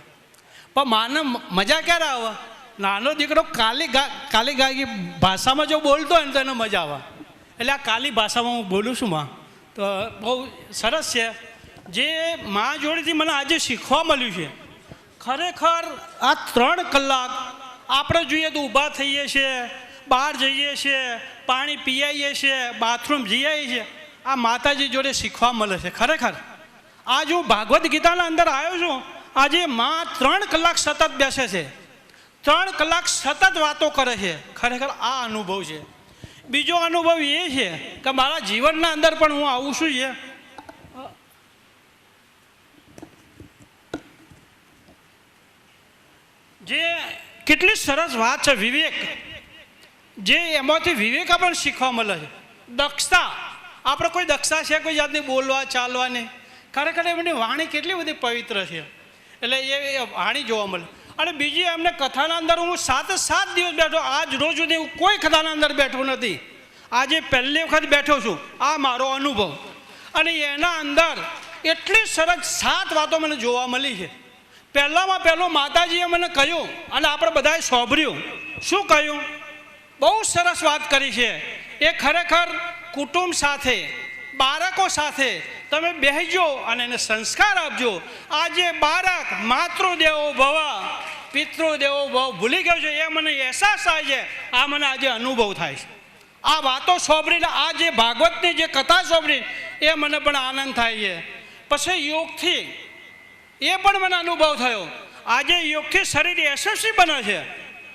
પણ માને મજા ક્યારે આવે? નાનો દીકરો કાલી ગાગી ભાષામાં જો બોલતો હોય ને તો એને મજા આવે. એટલે આ કાલી ભાષામાં હું બોલું છું માં, તો બહુ સરસ છે. જે માં જોડેથી મને આજે શીખવા મળ્યું છે ખરેખર આ 3 કલાક આપણે જોઈએ તો ઊભા થઈએ છીએ, બહાર જઈએ છીએ, પાણી પીઆઈએ છીએ, બાથરૂમ જઈ આવીએ છીએ. આ માતાજી જોડે શીખવા મળે છે. ખરેખર આજ હું ભાગવદ્ ગીતાના અંદર આવ્યો છું. આજે માં 3 કલાક સતત બેસે છે, 3 કલાક સતત વાતો કરે છે. ખરેખર આ અનુભવ છે. બીજો અનુભવ એ છે કે મારા જીવનના અંદર પણ હું આવું છું જે કેટલી સરસ વાત છે વિવેક, જે એમાંથી વિવેક આપણને શીખવા મળે છે. દક્ષતા, આપણે કોઈ દક્ષતા છે કોઈ જાતની બોલવા ચાલવાની? ખરેખર એમની વાણી કેટલી બધી પવિત્ર છે. એટલે એ વાણી જોવા મળે. અને બીજી એમને કથાના અંદર હું 7 દિવસ બેઠો. આજ રોજ સુધી હું કોઈ કથાના અંદર બેઠો નથી. આજે પહેલી વખત બેઠો છું. આ મારો અનુભવ. અને એના અંદર એટલી સરસ 7 વાતો મને જોવા મળી છે. પહેલામાં પહેલું માતાજીએ મને કહ્યું અને આપણે બધાએ સાંભળ્યું. શું કહ્યું? બહુ સરસ વાત કરી છે. એ ખરેખર કુટુંબ સાથે, બાળકો સાથે તમે બેસજો અને એને સંસ્કાર આપજો. આજે બાળક માતૃદેવો ભવ પિતૃદેવો ભવ ભૂલી ગયો છે, એ મને અહેસાસ થાય છે. આ મને આજે અનુભવ થાય છે. આ વાતો સાંભળીને, આ જે ભાગવતની જે કથા સાંભળી, એ મને પણ આનંદ થાય છે. પછી યોગથી એ પણ મને અનુભવ થયો. આજે યોગથી શરીર યશસ્વી બને છે,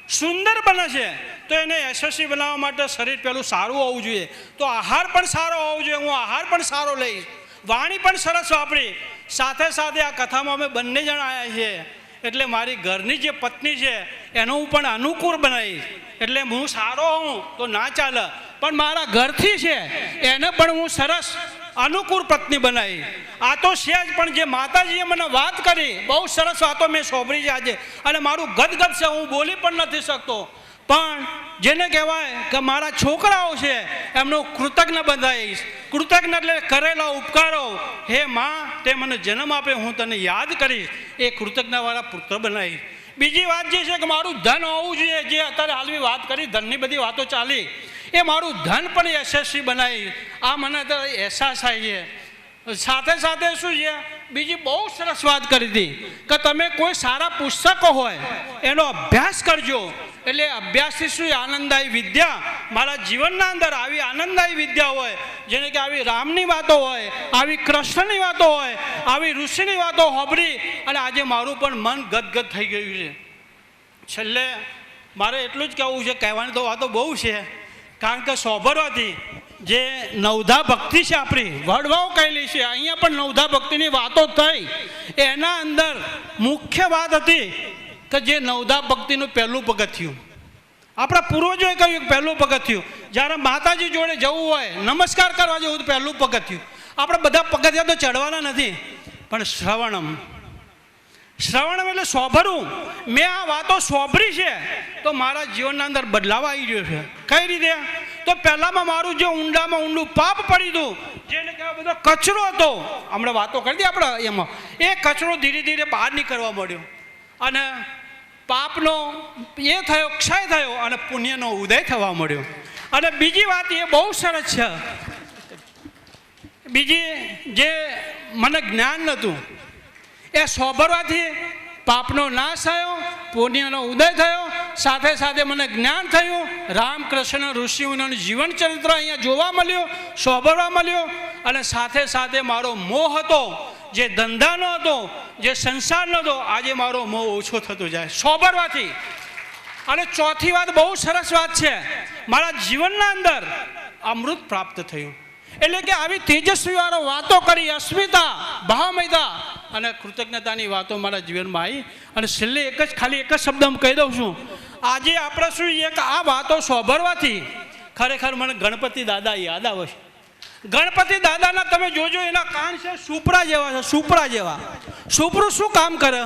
સુંદર બને છે. તો એને યશસ્વી બનાવવા માટે શરીર પહેલું સારું હોવું જોઈએ. તો આહાર પણ સારો હોવો જોઈએ. હું આહાર પણ સારો લઈશ, વાણી પણ સરસ વાપરી. સાથે સાથે આ કથામાં અમે બંને જણ આવ્યા છીએ, એટલે મારી ઘરની જે પત્ની છે એનું હું પણ અનુકૂળ બનાવીશ. એટલે હું સારો હોઉં તો ના ચાલે, પણ મારા ઘરથી છે એને પણ હું સરસ અનુકૂળ પત્ની બનાવી. આ તો છે જ, પણ જે માતાજીએ મને વાત કરી, બહુ સરસ વાતો મેં સાંભળી છે આજે, અને મારું ગદગદ છે, હું બોલી પણ નથી શકતો. પણ જેને કહેવાય કે મારા છોકરાઓ છે એમનું કૃતજ્ઞ બંધાઈશ. કૃતજ્ઞ એટલે કરેલા ઉપકારો. હે માં, તે મને જન્મ આપે, હું તને યાદ કરીશ. એ કૃતજ્ઞવાળા પુત્ર બનાવીશ. બીજી વાત જે છે કે મારું ધન હોવું જોઈએ. જે અત્યારે હાલની વાત કરી, ધનની બધી વાતો ચાલી, એ મારું ધન પણ યશસ્વી બનાવીશ. આ મને તો અહેસાસ થાય છે. સાથે સાથે શું છે, બીજી બહુ સરસ વાત કરી હતી કે તમે કોઈ સારા પુસ્તકો હોય એનો અભ્યાસ કરજો. એટલે અભ્યાસથી શું, આનંદદાયી વિદ્યા મારા જીવનના અંદર આવી આનંદદાયી વિદ્યા હોય, જેને કે આવી રામની વાતો હોય, આવી કૃષ્ણની વાતો હોય, આવી ઋષિની વાતો સાંભળી અને આજે મારું પણ મન ગદગદ થઈ ગયું છે. છેલ્લે મારે એટલું જ કહેવું છે, કહેવાની તો વાતો બહુ છે, કારણ કે સાંભળવાથી જે નવધા ભક્તિ છે આપણી, વડવાઓ કહેલી છે, અહીંયા પણ નવધા ભક્તિની વાતો થઈ. એના અંદર મુખ્ય વાત હતી કે જે નવધા ભક્તિનું પહેલું પગથિયું આપણા પૂર્વજોએ કહ્યું, પહેલું પગથિયું જ્યારે માતાજી જોડે જવું હોય, નમસ્કાર કરવા જવું તો પહેલું પગથિયું. આપણે બધા પગથિયા તો ચડવાના નથી, પણ શ્રવણમ એટલે સાંભળવું. મેં આ વાતો સાંભળી છે તો મારા જીવનના અંદર બદલાવ આવી રહ્યો છે. કઈ રીતે? તો પહેલામાં મારું જે ઊંડામાં ઊંડું પાપ પડી હતું, જેને કહેવાય બધો કચરો હતો, હમણાં વાતો કરી હતી આપણે એમાં, એ કચરો ધીરે ધીરે બહાર નીકળવા મળ્યો અને પાપનો એ થયો, ક્ષય થયો અને પુણ્યનો ઉદય થવા મળ્યો. અને બીજી વાત એ બહુ સરસ છે, બીજી જે મને જ્ઞાન નહોતું એ સાંભળવાથી પાપનો નાશ થયો, પુણ્યનો ઉદય થયો. સાથે સાથે મને જ્ઞાન થયું. રામકૃષ્ણ ઋષિઓનું જીવન ચરિત્ર અહીંયા જોવા મળ્યું, સાંભળવા મળ્યું. અને સાથે સાથે મારો મોહ હતો, જે ધંધાનો હતો, જે સંસારનો હતો, આજે મારો મોહ ઓછો થતો જાય સાંભળવાથી. અને ચોથી વાત બહુ સરસ વાત છે, મારા જીવનના અંદર અમૃત પ્રાપ્ત થયું. એટલે કે આવી તેજસ્વી વાળો વાતો કરી, અસ્મિતા, ભાવમયતા અને કૃતજ્ઞતાની વાતો મારા જીવનમાં આવી. અને છેલ્લે ખાલી એક જ શબ્દ કહી દઉં છું, આજે આપણે શું છે કે આ વાતો સાંભળવાથી ખરેખર મને ગણપતિ દાદા યાદ આવે છે. ગણપતિ દાદાના તમે જોજો, એના કાન છે સુપરા જેવા છે, સુપરા જેવા. સુપરું શું કામ કરે?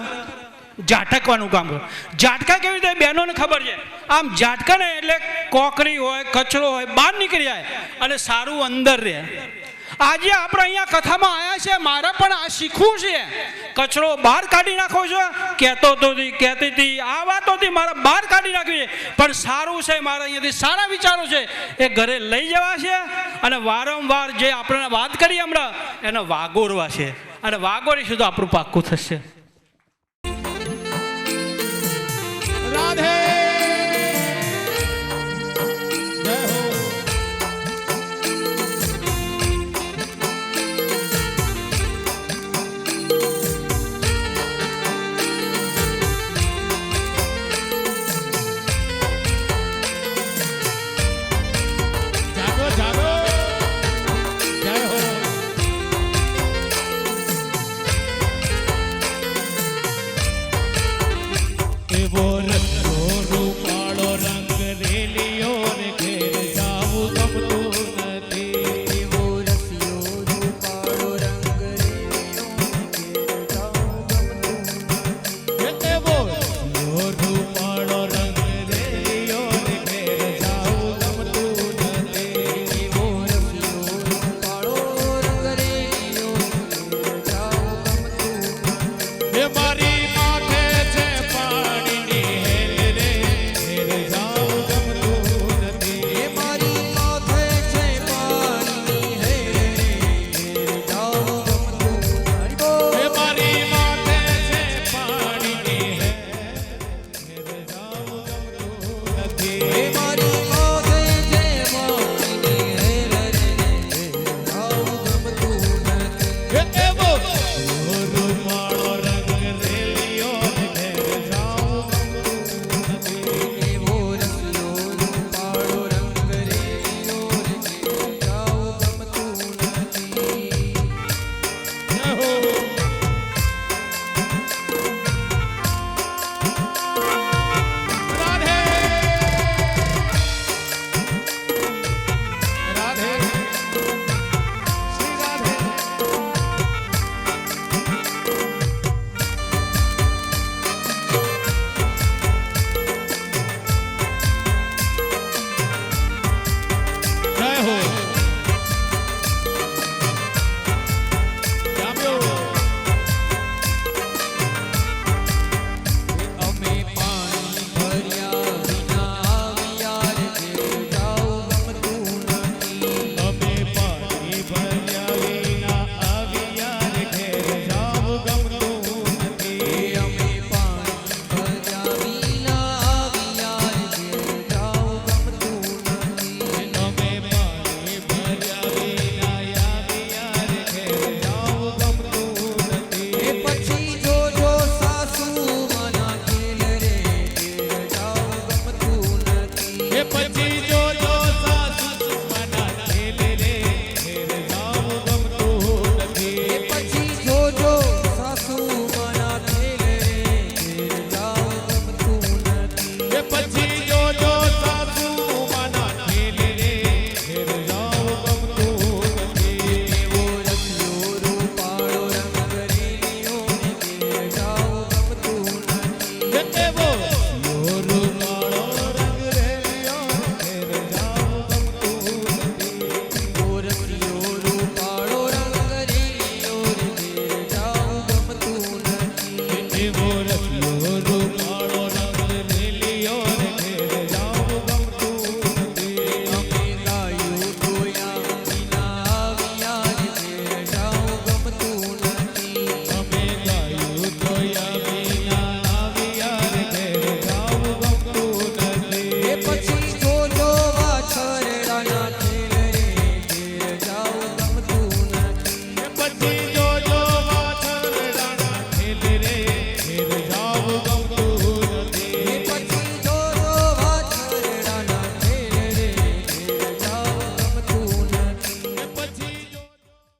ઝાટકવાનું કામ કરે. ઝાટકા કેવી રીતે? બહેનોને ખબર છે, આમ ઝાટકા ને એટલે કોકરી હોય, કચરો હોય, બહાર નીકળી જાય અને સારું અંદર રહે. આજે આપણે અહીંયા કથામાં આવ્યા છે, મારે પણ આ શીખવું છે. કચરો બહાર કાઢી નાખો છો, કહેતી હતી આ વાતોથી મારે બહાર કાઢી નાખવી છે, પણ સારું છે, મારા અહીંયાથી સારા વિચારો છે એ ઘરે લઈ જવા છે. અને વારંવાર જે આપણે વાત કરી હમણાં એને વાગોરવા છે, અને વાગોરીશું તો આપણું પાક્કું થશે.